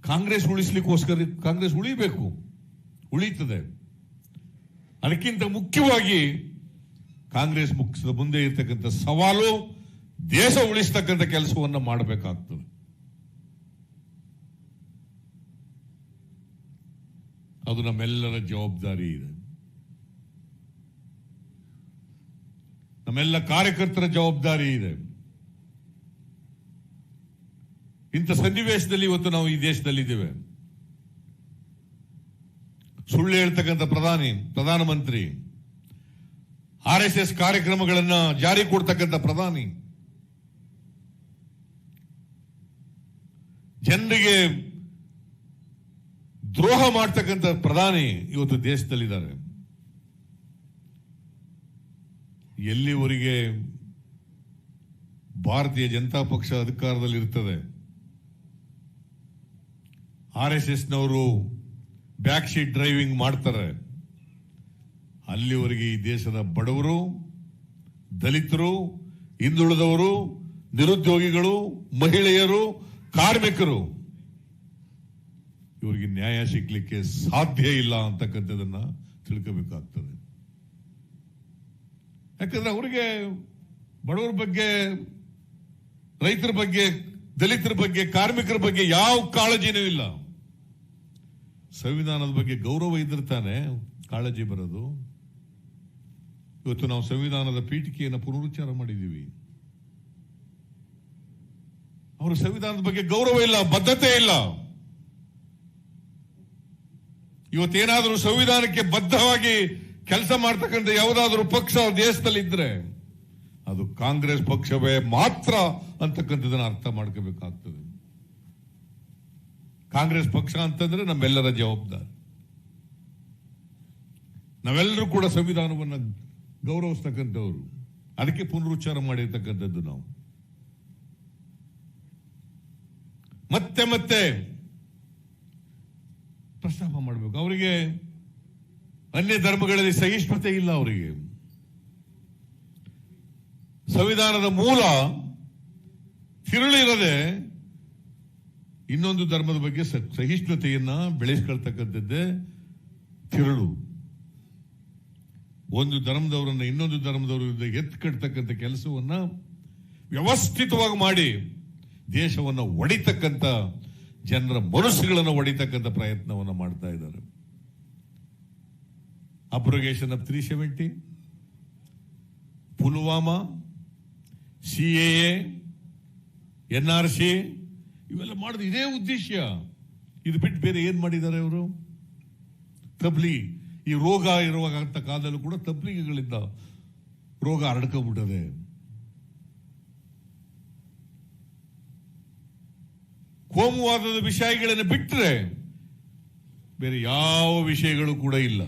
ಕಾಂಗ್ರೆಸ್ ಉಳಿಬೇಕು, ಉಳಿಯುತ್ತದೆ. ಅದಕ್ಕಿಂತ ಮುಖ್ಯವಾಗಿ ಕಾಂಗ್ರೆಸ್ ಮುಂದೆ ಇರ್ತಕ್ಕಂಥ ಸವಾಲು ದೇಶ ಉಳಿಸ್ತಕ್ಕಂಥ ಕೆಲಸವನ್ನು ಮಾಡಬೇಕಾಗ್ತದೆ. ಅದು ನಮ್ಮೆಲ್ಲರ ಜವಾಬ್ದಾರಿ ಇದೆ, ನಮ್ಮೆಲ್ಲ ಕಾರ್ಯಕರ್ತರ ಜವಾಬ್ದಾರಿ ಇದೆ. ಇಂಥ ಸನ್ನಿವೇಶದಲ್ಲಿ ಇವತ್ತು ನಾವು ಈ ದೇಶದಲ್ಲಿದ್ದೇವೆ. ಸುಳ್ಳು ಹೇಳ್ತಕ್ಕಂಥ ಪ್ರಧಾನಮಂತ್ರಿ, RSS ಕಾರ್ಯಕ್ರಮಗಳನ್ನ ಜಾರಿ ಕೊಡ್ತಕ್ಕಂಥ ಪ್ರಧಾನಿ, ಜನರಿಗೆ ದ್ರೋಹ ಮಾಡ್ತಕ್ಕಂಥ ಪ್ರಧಾನಿ ಇವತ್ತು ದೇಶದಲ್ಲಿದ್ದಾರೆ. ಎಲ್ಲಿವರೆಗೆ ಭಾರತೀಯ ಜನತಾ ಪಕ್ಷ ಅಧಿಕಾರದಲ್ಲಿ ಇರ್ತದೆ, RSSನವರು ಬ್ಯಾಕ್ ಸೀಟ್ ಡ್ರೈವಿಂಗ್ ಮಾಡ್ತಾರೆ, ಅಲ್ಲಿವರೆಗೆ ಈ ದೇಶದ ಬಡವರು, ದಲಿತರು, ಹಿಂದುಳಿದವರು, ನಿರುದ್ಯೋಗಿಗಳು, ಮಹಿಳೆಯರು, ಕಾರ್ಮಿಕರು ಇವರಿಗೆ ನ್ಯಾಯ ಸಿಗ್ಲಿಕ್ಕೆ ಸಾಧ್ಯ ಇಲ್ಲ ಅಂತಕ್ಕಂಥದನ್ನ ತಿಳ್ಕೋಬೇಕಾಗ್ತದೆ. ಯಾಕಂದ್ರೆ ಅವರಿಗೆ ಬಡವರ ಬಗ್ಗೆ, ರೈತರ ಬಗ್ಗೆ, ದಲಿತರ ಬಗ್ಗೆ, ಕಾರ್ಮಿಕರ ಬಗ್ಗೆ ಯಾವ ಕಾಳಜಿನೂ ಇಲ್ಲ. ಸಂವಿಧಾನದ ಬಗ್ಗೆ ಗೌರವ ಇದ್ರೆ ತಾನೆ ಕಾಳಜಿ ಬರೋದು. ಇವತ್ತು ನಾವು ಸಂವಿಧಾನದ ಪೀಠಿಕೆಯನ್ನು ಪುನರುಚ್ಚಾರ ಮಾಡಿದ್ದೀವಿ. ಅವರು ಸಂವಿಧಾನದ ಬಗ್ಗೆ ಗೌರವ ಇಲ್ಲ, ಬದ್ಧತೆ ಇಲ್ಲ. ಇವತ್ತೇನಾದರೂ ಸಂವಿಧಾನಕ್ಕೆ ಬದ್ಧವಾಗಿ ಕೆಲಸ ಮಾಡ್ತಕ್ಕಂಥ ಯಾವುದಾದ್ರೂ ಪಕ್ಷ ದೇಶದಲ್ಲಿ ಇದ್ರೆ ಅದು ಕಾಂಗ್ರೆಸ್ ಪಕ್ಷವೇ ಮಾತ್ರ ಅಂತಕ್ಕಂಥದನ್ನ ಅರ್ಥ ಮಾಡ್ಕೋಬೇಕಾಗ್ತದೆ. ಕಾಂಗ್ರೆಸ್ ಪಕ್ಷ ಅಂತಂದ್ರೆ ನಮ್ಮೆಲ್ಲರ ಜವಾಬ್ದಾರಿ. ನಾವೆಲ್ಲರೂ ಕೂಡ ಸಂವಿಧಾನವನ್ನು ಗೌರವಿಸ್ತಕ್ಕಂಥವ್ರು, ಅದಕ್ಕೆ ಪುನರುಚ್ಚಾರ ಮಾಡಿರ್ತಕ್ಕಂಥದ್ದು ನಾವು. ಮತ್ತೆ ಮತ್ತೆ ಪ್ರಸ್ತಾಪ ಮಾಡಬೇಕು. ಅವರಿಗೆ ಅನ್ಯ ಧರ್ಮಗಳಲ್ಲಿ ಸಹಿಷ್ಣುತೆ ಇಲ್ಲ. ಅವರಿಗೆ ಸಂವಿಧಾನದ ಮೂಲ ತಿರುಳಿರದೆ ಇನ್ನೊಂದು ಧರ್ಮದ ಬಗ್ಗೆ ಸಹಿಷ್ಣುತೆಯನ್ನ ಬೆಳೆಸ್ಕೊಳ್ತಕ್ಕಂಥದ್ದೇ ತಿರುಳು. ಒಂದು ಧರ್ಮದವರನ್ನ ಇನ್ನೊಂದು ಧರ್ಮದವರ ವಿರುದ್ಧ ಎತ್ಕಡ್ತಕ್ಕಂಥ ಕೆಲಸವನ್ನ ವ್ಯವಸ್ಥಿತವಾಗಿ ಮಾಡಿ ದೇಶವನ್ನು ಒಡಿತಕ್ಕಂಥ, ಜನರ ಮನಸ್ಸುಗಳನ್ನು ಒಡಿತಕ್ಕಂಥ ಪ್ರಯತ್ನವನ್ನು ಮಾಡ್ತಾ ಇದ್ದಾರೆ. ಅಬ್ರೋಗೇಷನ್ ಆಫ್ 370, ಪುಲ್ವಾಮಾ, CAA, NRC ಇವೆಲ್ಲ ಮಾಡೋದು ಇದೇ ಉದ್ದೇಶ. ಇದು ಬಿಟ್ಟು ಬೇರೆ ಏನ್ ಮಾಡಿದ್ದಾರೆ ಅವರು? ತಬ್ಲಿ, ಈ ರೋಗ ಇರುವಂತ ಕಾಲದಲ್ಲೂ ಕೂಡ ತಬ್ಲಿಗಳಿಂದ ರೋಗ ಹರಡ್ಕೊಂಡ್ಬಿಟ್ಟದೆ. ಕೋಮುವಾದದ ವಿಷಯಗಳನ್ನು ಬಿಟ್ಟರೆ ಬೇರೆ ಯಾವ ವಿಷಯಗಳು ಕೂಡ ಇಲ್ಲ.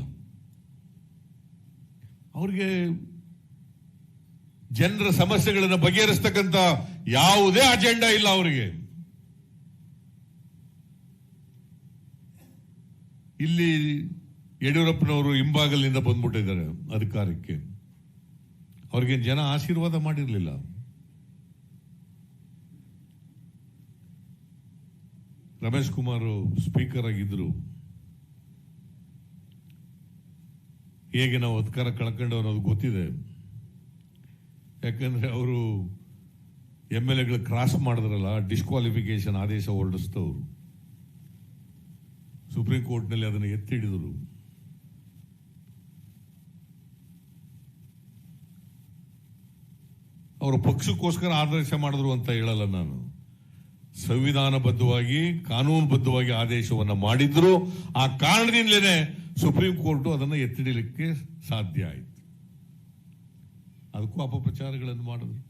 ಅವ್ರಿಗೆ ಜನರ ಸಮಸ್ಯೆಗಳನ್ನು ಬಗೆಹರಿಸ್ತಕ್ಕಂಥ ಯಾವುದೇ ಅಜೆಂಡಾ ಇಲ್ಲ ಅವರಿಗೆ. ಇಲ್ಲಿ ಯಡಿಯೂರಪ್ಪನವರು ಹಿಂಬಾಗಲಿನಿಂದ ಬಂದ್ಬಿಟ್ಟಿದ್ದಾರೆ ಅಧಿಕಾರಕ್ಕೆ. ಅವ್ರಿಗೆ ಜನ ಆಶೀರ್ವಾದ ಮಾಡಿರಲಿಲ್ಲ. ರಮೇಶ್ ಕುಮಾರ್ ಸ್ಪೀಕರ್ ಆಗಿದ್ರು. ಹೇಗೆ ನಾವು ಅಧಿಕಾರ ಕಳ್ಕೊಂಡು ಅನ್ನೋದು ಗೊತ್ತಿದೆ. ಯಾಕಂದ್ರೆ ಅವರು MLAಗಳು ಕ್ರಾಸ್ ಮಾಡಿದ್ರಲ್ಲ, ಡಿಸ್ಕ್ವಾಲಿಫಿಕೇಶನ್ ಆದೇಶ ಹೊರಡಿಸಿದವರು ಸುಪ್ರೀಂ ಕೋರ್ಟ್ನಲ್ಲಿ ಅದನ್ನು ಎತ್ತಿಡಿದರು. ಅವರು ಪಕ್ಷಕ್ಕೋಸ್ಕರ ಆದೇಶ ಮಾಡಿದ್ರು ಅಂತ ಹೇಳಲ್ಲ ನಾನು. ಸಂವಿಧಾನಬದ್ಧವಾಗಿ, ಕಾನೂನುಬದ್ಧವಾಗಿ ಆದೇಶವನ್ನ ಮಾಡಿದ್ರು. ಆ ಕಾರಣದಿಂದಲೇ ಸುಪ್ರೀಂ ಕೋರ್ಟ್ ಅದನ್ನು ಎತ್ತಿಡಲಿಕ್ಕೆ ಸಾಧ್ಯ ಆಯಿತು. ಅದಕ್ಕೂ ಅಪಪ್ರಚಾರಗಳನ್ನು ಮಾಡಿದ್ರು.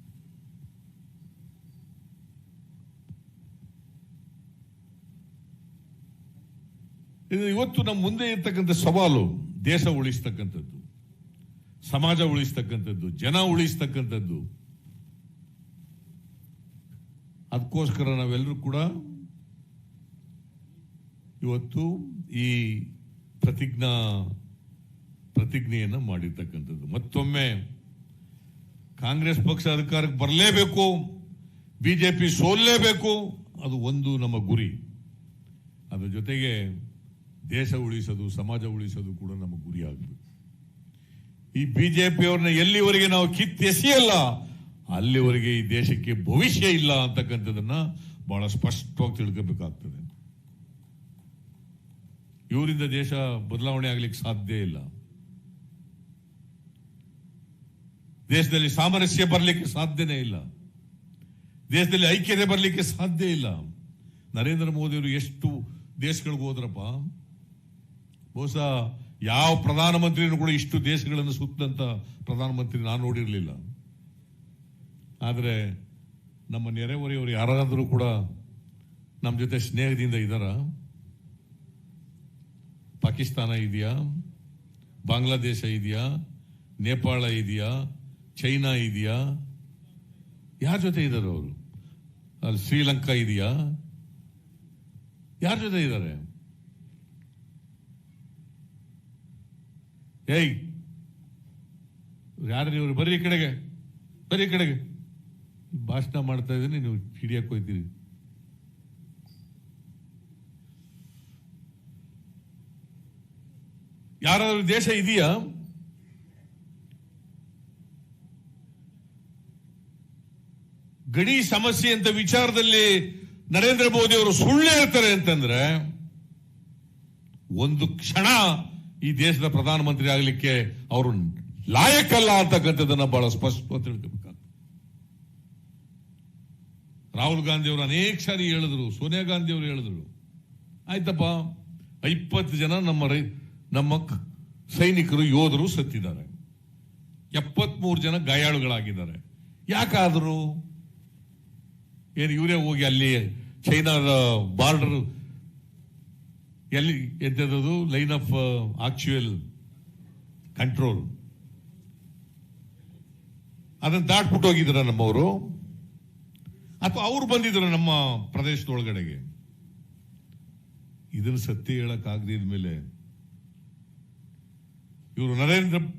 ಇವತ್ತು ನಮ್ಮ ಮುಂದೆ ಇರ್ತಕ್ಕಂಥ ಸವಾಲು ದೇಶ ಉಳಿಸ್ತಕ್ಕಂಥದ್ದು, ಸಮಾಜ ಉಳಿಸ್ತಕ್ಕಂಥದ್ದು, ಜನ ಉಳಿಸ್ತಕ್ಕಂಥದ್ದು. ಅದಕ್ಕೋಸ್ಕರ ನಾವೆಲ್ಲರೂ ಕೂಡ ಇವತ್ತು ಈ ಪ್ರತಿಜ್ಞೆಯನ್ನು ಮಾಡಿರ್ತಕ್ಕಂಥದ್ದು. ಮತ್ತೊಮ್ಮೆ ಕಾಂಗ್ರೆಸ್ ಪಕ್ಷ ಅಧಿಕಾರಕ್ಕೆ ಬರಲೇಬೇಕು, ಬಿಜೆಪಿ ಸೋಲ್ಲೇಬೇಕು, ಅದು ಒಂದು ನಮ್ಮ ಗುರಿ. ಅದರ ಜೊತೆಗೆ ದೇಶ ಉಳಿಸೋದು, ಸಮಾಜ ಉಳಿಸೋದು ಕೂಡ ನಮ್ಮ ಗುರಿ ಆಗಬೇಕು. ಈ ಬಿಜೆಪಿಯವ್ರನ್ನ ಎಲ್ಲಿವರೆಗೆ ನಾವು ಕಿತ್ತೆಸೆಯಲ್ಲ ಅಲ್ಲಿವರೆಗೆ ಈ ದೇಶಕ್ಕೆ ಭವಿಷ್ಯ ಇಲ್ಲ ಅಂತಕ್ಕಂಥದನ್ನ ಬಹಳ ಸ್ಪಷ್ಟವಾಗಿ ತಿಳ್ಕೋಬೇಕಾಗ್ತದೆ. ಇವರಿಂದ ದೇಶ ಬದಲಾವಣೆ ಆಗ್ಲಿಕ್ಕೆ ಸಾಧ್ಯ ಇಲ್ಲ. ದೇಶದಲ್ಲಿ ಸಾಮರಸ್ಯ ಬರಲಿಕ್ಕೆ ಸಾಧ್ಯನೇ ಇಲ್ಲ. ದೇಶದಲ್ಲಿ ಐಕ್ಯತೆ ಬರಲಿಕ್ಕೆ ಸಾಧ್ಯ ಇಲ್ಲ. ನರೇಂದ್ರ ಮೋದಿ ಅವರು ಎಷ್ಟು ದೇಶಗಳಿಗೆ ಹೋದ್ರಪ್ಪ. ಬಹುಶಃ ಯಾವ ಪ್ರಧಾನಮಂತ್ರಿನೂ ಕೂಡ ಇಷ್ಟು ದೇಶಗಳನ್ನು ಸುತ್ತಂತ ಪ್ರಧಾನಮಂತ್ರಿ ನಾನು ನೋಡಿರಲಿಲ್ಲ. ಆದರೆ ನಮ್ಮ ನೆರೆಹೊರೆಯವರು ಯಾರಾದರೂ ಕೂಡ ನಮ್ಮ ಜೊತೆ ಸ್ನೇಹದಿಂದ ಇದ್ದಾರ? ಪಾಕಿಸ್ತಾನ ಇದೆಯಾ, ಬಾಂಗ್ಲಾದೇಶ ಇದೆಯಾ, ನೇಪಾಳ ಇದೆಯಾ, ಚೈನಾ ಇದೆಯಾ? ಯಾರ ಜೊತೆ ಇದ್ದಾರೆ ಅವರು? ಅಲ್ಲಿ ಶ್ರೀಲಂಕಾ ಇದೆಯಾ? ಯಾರ ಜೊತೆ ಇದ್ದಾರೆ? ಏಯ್ ಯಾರು ಇವರು? ಬರ್ರಿ ಕಡೆಗೆ, ಬರ್ರಿ ಕಡೆಗೆ. ಭಾಷಣ ಮಾಡ್ತಾ ಇದ್ದೀನಿ, ನೀವು ಹಿಡಿಯಕ್ಕೆ ಹೋಗ್ತೀರಿ. ಯಾರಾದ್ರೂ ದೇಶ ಇದೆಯಾ? ಗಡಿ ಸಮಸ್ಯೆ ಅಂತ ವಿಚಾರದಲ್ಲಿ ನರೇಂದ್ರ ಮೋದಿ ಅವರು ಸುಳ್ಳು ಹೇಳ್ತಾರೆ ಅಂತಂದ್ರೆ ಒಂದು ಕ್ಷಣ ಈ ದೇಶದ ಪ್ರಧಾನಮಂತ್ರಿ ಆಗಲಿಕ್ಕೆ ಅವರು ಲಾಯಕಲ್ಲ ಅಂತಕ್ಕಂಥದ್ದನ್ನ ಬಹಳ ಸ್ಪಷ್ಟವಾಗಿ ತಿಳ್ಕೋಬೇಕಾಗ್ತದೆ. ರಾಹುಲ್ ಗಾಂಧಿ ಅವರು ಅನೇಕ ಸಾರಿ ಹೇಳಿದ್ರು, ಸೋನಿಯಾ ಗಾಂಧಿ ಅವರು ಹೇಳಿದ್ರು, ಆಯ್ತಪ್ಪ 20 ಜನ ನಮ್ಮ ಸೈನಿಕರು ಯೋಧರು ಸತ್ತಿದ್ದಾರೆ, 73 ಜನ ಗಾಯಾಳುಗಳಾಗಿದ್ದಾರೆ. ಯಾಕಾದರೂ? ಏನು ಇವರೇ ಹೋಗಿ ಅಲ್ಲಿ ಚೈನಾದ ಬಾರ್ಡರ್ ಎಲ್ಲಿ ಎಂತದ್ದು ಲೈನ್ ಆಫ್ ಆಕ್ಚುಯಲ್ ಕಂಟ್ರೋಲ್ ಅದನ್ನು ದಾಟ್ಬಿಟ್ಟು ಹೋಗಿದ್ರ ನಮ್ಮವರು? ಅಥವಾ ಅವ್ರು ಬಂದಿದ್ರು ನಮ್ಮ ಪ್ರದೇಶದೊಳಗಡೆಗೆ. ಇದನ್ನು ಸತ್ಯ ಹೇಳಕ್ಕಾಗದಿದ ಮೇಲೆ ಇವರು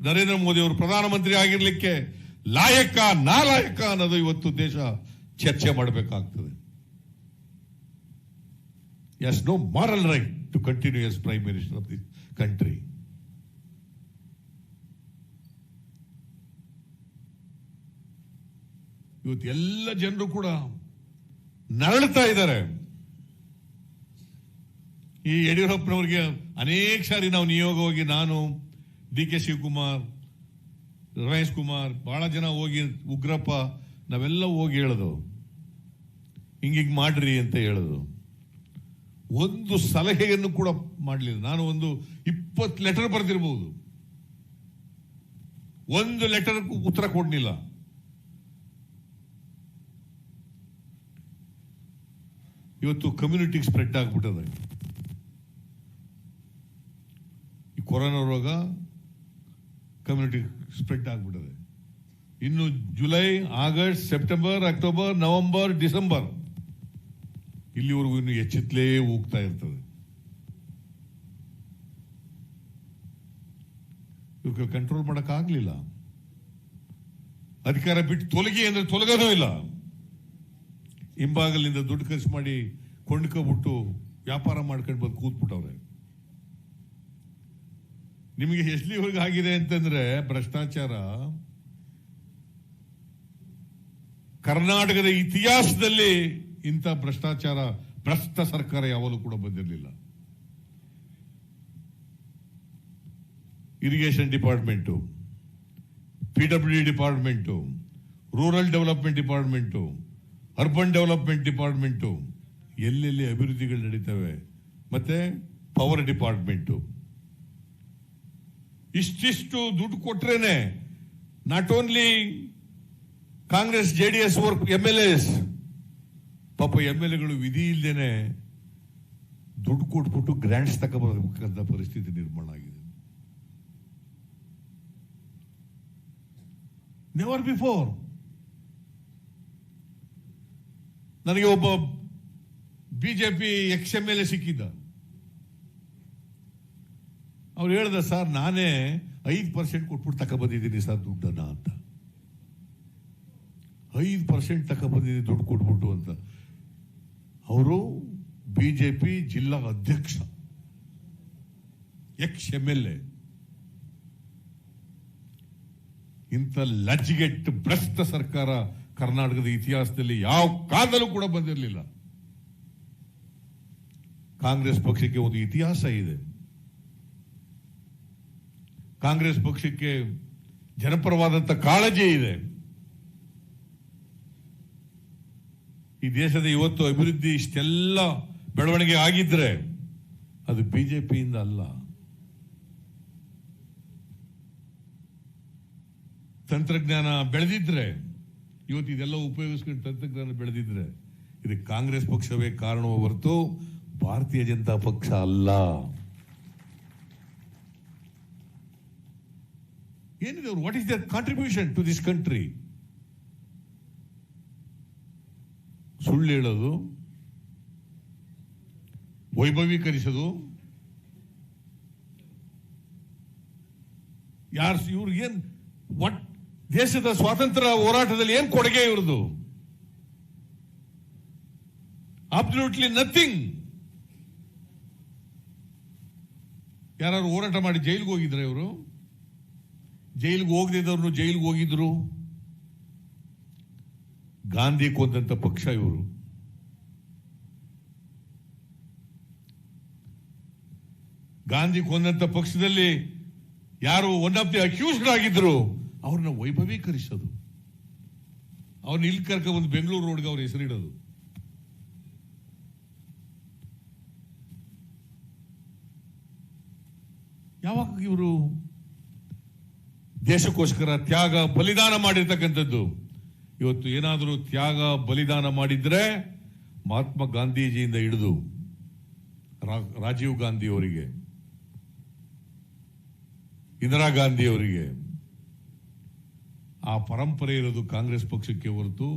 ನರೇಂದ್ರ ಮೋದಿ ಅವರು ಪ್ರಧಾನಮಂತ್ರಿ ಆಗಿರ್ಲಿಕ್ಕೆ ಲಾಯಕ ನಾಲಾಯಕ ಅನ್ನೋದು ಇವತ್ತು ದೇಶ ಚರ್ಚೆ ಮಾಡಬೇಕಾಗ್ತದೆ. Has no moral right to continue as prime minister of the country. ಇವತ್ತು ಎಲ್ಲ ಜನರು ಕೂಡ ನರಳುತ್ತಾ ಇದ್ದಾರೆ. ಈ ಯಡಿಯೂರಪ್ಪನವ್ರಿಗೆ ಅನೇಕ ಸಾರಿ ನಾವು ನಿಯೋಗವಾಗಿ, ನಾನು, DK ಶಿವಕುಮಾರ್, ರಮೇಶ್ ಕುಮಾರ್, ಬಹಳ ಜನ ಹೋಗಿ, ಉಗ್ರಪ್ಪ, ನಾವೆಲ್ಲ ಹೋಗಿ ಹೇಳೋದು ಹಿಂಗಿಗ್ ಮಾಡ್ರಿ ಅಂತ ಹೇಳೋದು. ಒಂದು ಸಲಹೆಯನ್ನು ಕೂಡ ಮಾಡಲಿಲ್ಲ. ನಾನು ಒಂದು 20 ಲೆಟರ್ ಬರೆದಿರಬಹುದು, ಒಂದು ಲೆಟರ್ ಉತ್ತರ ಕೊಡ್ಲಿಲ್ಲ. ಇವತ್ತು ಕಮ್ಯುನಿಟಿಗೆ ಸ್ಪ್ರೆಡ್ ಆಗ್ಬಿಟ್ಟದೆ ಈ ಕೊರೋನಾ ರೋಗ. ಕಮ್ಯುನಿಟಿ ಸ್ಪ್ರೆಡ್ ಆಗ್ಬಿಟ್ಟದೆ. ಇನ್ನು July, August, September, October, November, December ಇಲ್ಲಿವರೆಗೂ ಇನ್ನು ಎಚ್ಚೆತ್ತಲೇ ಹೋಗ್ತಾ ಇರ್ತದೆ. ಇವ್ರಿಗೆ ಕಂಟ್ರೋಲ್ ಮಾಡಕ್ ಆಗ್ಲಿಲ್ಲ. ಅಧಿಕಾರ ಬಿಟ್ಟು ತೊಲಗಿ ಅಂದ್ರೆ ತೊಲಗೋದೂ ಇಲ್ಲ. ಹಿಂಬಾಗಲಿಂದ ದುಡ್ಡು ಖರ್ಚು ಮಾಡಿ ಕೊಂಡ್ಕೊಬಿಟ್ಟು ವ್ಯಾಪಾರ ಮಾಡ್ಕೊಂಡು ಬಂದು ಕೂತ್ಬಿಟ್ಟವ್ರೆ. ನಿಮಗೆ ಎಷ್ಟಲಿವರೆಗೆ ಆಗಿದೆ ಅಂತಂದ್ರೆ ಭ್ರಷ್ಟಾಚಾರ ಕರ್ನಾಟಕದ ಇತಿಹಾಸದಲ್ಲಿ ಇಂಥ ಭ್ರಷ್ಟಾಚಾರ, ಭ್ರಷ್ಟ ಸರ್ಕಾರ ಯಾವಾಗಲೂ ಕೂಡ ಬಂದಿರಲಿಲ್ಲ. Irrigation department, PWD department, rural development department, urban development department, ಎಲ್ಲೆಲ್ಲಿ ಅಭಿವೃದ್ಧಿಗಳು ನಡೀತವೆ, ಮತ್ತೆ ಪವರ್ ಡಿಪಾರ್ಟ್ಮೆಂಟು. ಇಷ್ಟಿಷ್ಟು ದುಡ್ಡು ಕೊಟ್ರೇನೆ not only Congress JDS work MLAs, ಪಾಪ MLAಗಳು ವಿಧಿ ಇಲ್ದೇನೆ ದುಡ್ಡು ಕೊಟ್ಬಿಟ್ಟು ಗ್ರಾಂಟ್ಸ್ ತಗೋಬರ್ಬೇಕಂತ ಪರಿಸ್ಥಿತಿ ನಿರ್ಮಾಣ ಆಗಿದೆ. Never before. ನನಗೆ ಒಬ್ಬ BJP ex-MLA ಸಿಕ್ಕಿದ್ದ. ಅವ್ರು ಹೇಳ್ದ, ಸರ್ ನಾನೇ 5% ಕೊಟ್ಬಿಟ್ಟು ತಗೊಬಂದಿದ್ದೀನಿ ಸರ್ ದುಡ್ಡನ್ನ ಅಂತ. 5% ತಗೊಬಂದಿದ್ದೀನಿ ದುಡ್ಡು ಕೊಟ್ಬಿಟ್ಟು ಅಂತ. ಅವರು BJP ಜಿಲ್ಲಾ ಅಧ್ಯಕ್ಷ, ex-MLA. ಇಂಥ ಲಜ್ಜಿಗೆಟ್ಟು ಭ್ರಷ್ಟ ಸರ್ಕಾರ ಕರ್ನಾಟಕದ ಇತಿಹಾಸದಲ್ಲಿ ಯಾವ ಕಾಲದಲ್ಲೂ ಕೂಡ ಬಂದಿರಲಿಲ್ಲ. ಕಾಂಗ್ರೆಸ್ ಪಕ್ಷಕ್ಕೆ ಒಂದು ಇತಿಹಾಸ ಇದೆ. ಕಾಂಗ್ರೆಸ್ ಪಕ್ಷಕ್ಕೆ ಜನಪರವಾದಂತ ಕಾಳಜಿ ಇದೆ. ಈ ದೇಶದ ಇವತ್ತು ಅಭಿವೃದ್ಧಿ ಇಷ್ಟೆಲ್ಲ ಬೆಳವಣಿಗೆ ಆಗಿದ್ರೆ ಅದು ಬಿಜೆಪಿಯಿಂದ ಅಲ್ಲ. ತಂತ್ರಜ್ಞಾನ ಬೆಳೆದಿದ್ರೆ, ಇವತ್ತು ಇದೆಲ್ಲ ಉಪಯೋಗಿಸ್ಕೊಂಡು ತಂತ್ರಜ್ಞಾನ ಬೆಳೆದಿದ್ರೆ ಇದಕ್ಕೆ ಕಾಂಗ್ರೆಸ್ ಪಕ್ಷವೇ ಕಾರಣವೋ ಹೊರತು ಭಾರತೀಯ ಜನತಾ ಪಕ್ಷ ಅಲ್ಲ. ಏನಿದೆ ಅವರು, what is their contribution to this country? ಸುಳ್ಳು ಹೇಳೋದು, ವೈಭವೀಕರಿಸೋದು, ಇವ್ರಿಗೇನ್ ವಾಟ್ ದೇಶದ ಸ್ವಾತಂತ್ರ್ಯ ಹೋರಾಟದಲ್ಲಿ ಏನ್ ಕೊಡುಗೆ ಇವ್ರದು? Absolutely nothing. ಯಾರು ಹೋರಾಟ ಮಾಡಿ ಜೈಲಿಗೆ ಹೋಗಿದ್ರೆ ಇವರು? ಜೈಲಿಗೆ ಹೋಗದಿದ್ದವ್ರನ್ನು ಜೈಲಿಗೆ ಹೋಗಿದ್ರು. ಗಾಂಧಿ ಕೊಂದಂತ ಪಕ್ಷ ಇವರು. ಗಾಂಧಿ ಕೊಂದಂತ ಪಕ್ಷದಲ್ಲಿ ಯಾರು ಒನ್ ಆಫ್ ದಿ ಅಕ್ಯೂಸ್ಡ್ ಆಗಿದ್ರು ಅವ್ರನ್ನ ವೈಭವೀಕರಿಸೋದು, ಅವ್ರನ್ನ ಇಲ್ಲಿ ಕರ್ಕ ಒಂದು ಬೆಂಗಳೂರು ರೋಡ್ಗೆ ಅವ್ರ ಹೆಸರಿಡೋದು. ಯಾವಾಗ ಇವರು ದೇಶಕ್ಕೋಸ್ಕರ ತ್ಯಾಗ ಬಲಿದಾನ ಮಾಡಿರ್ತಕ್ಕಂಥದ್ದು? ಇವತ್ತು ಏನಾದರೂ ತ್ಯಾಗ ಬಲಿದಾನ ಮಾಡಿದ್ರೆ ಮಹಾತ್ಮ ಗಾಂಧೀಜಿಯಿಂದ ಹಿಡಿದು ರಾಜೀವ್ ಗಾಂಧಿ ಅವರಿಗೆ, ಇಂದಿರಾ ಗಾಂಧಿ ಅವರಿಗೆ ಆ ಪರಂಪರೆ ಇರೋದು ಕಾಂಗ್ರೆಸ್ ಪಕ್ಷಕ್ಕೆ ಹೊರತು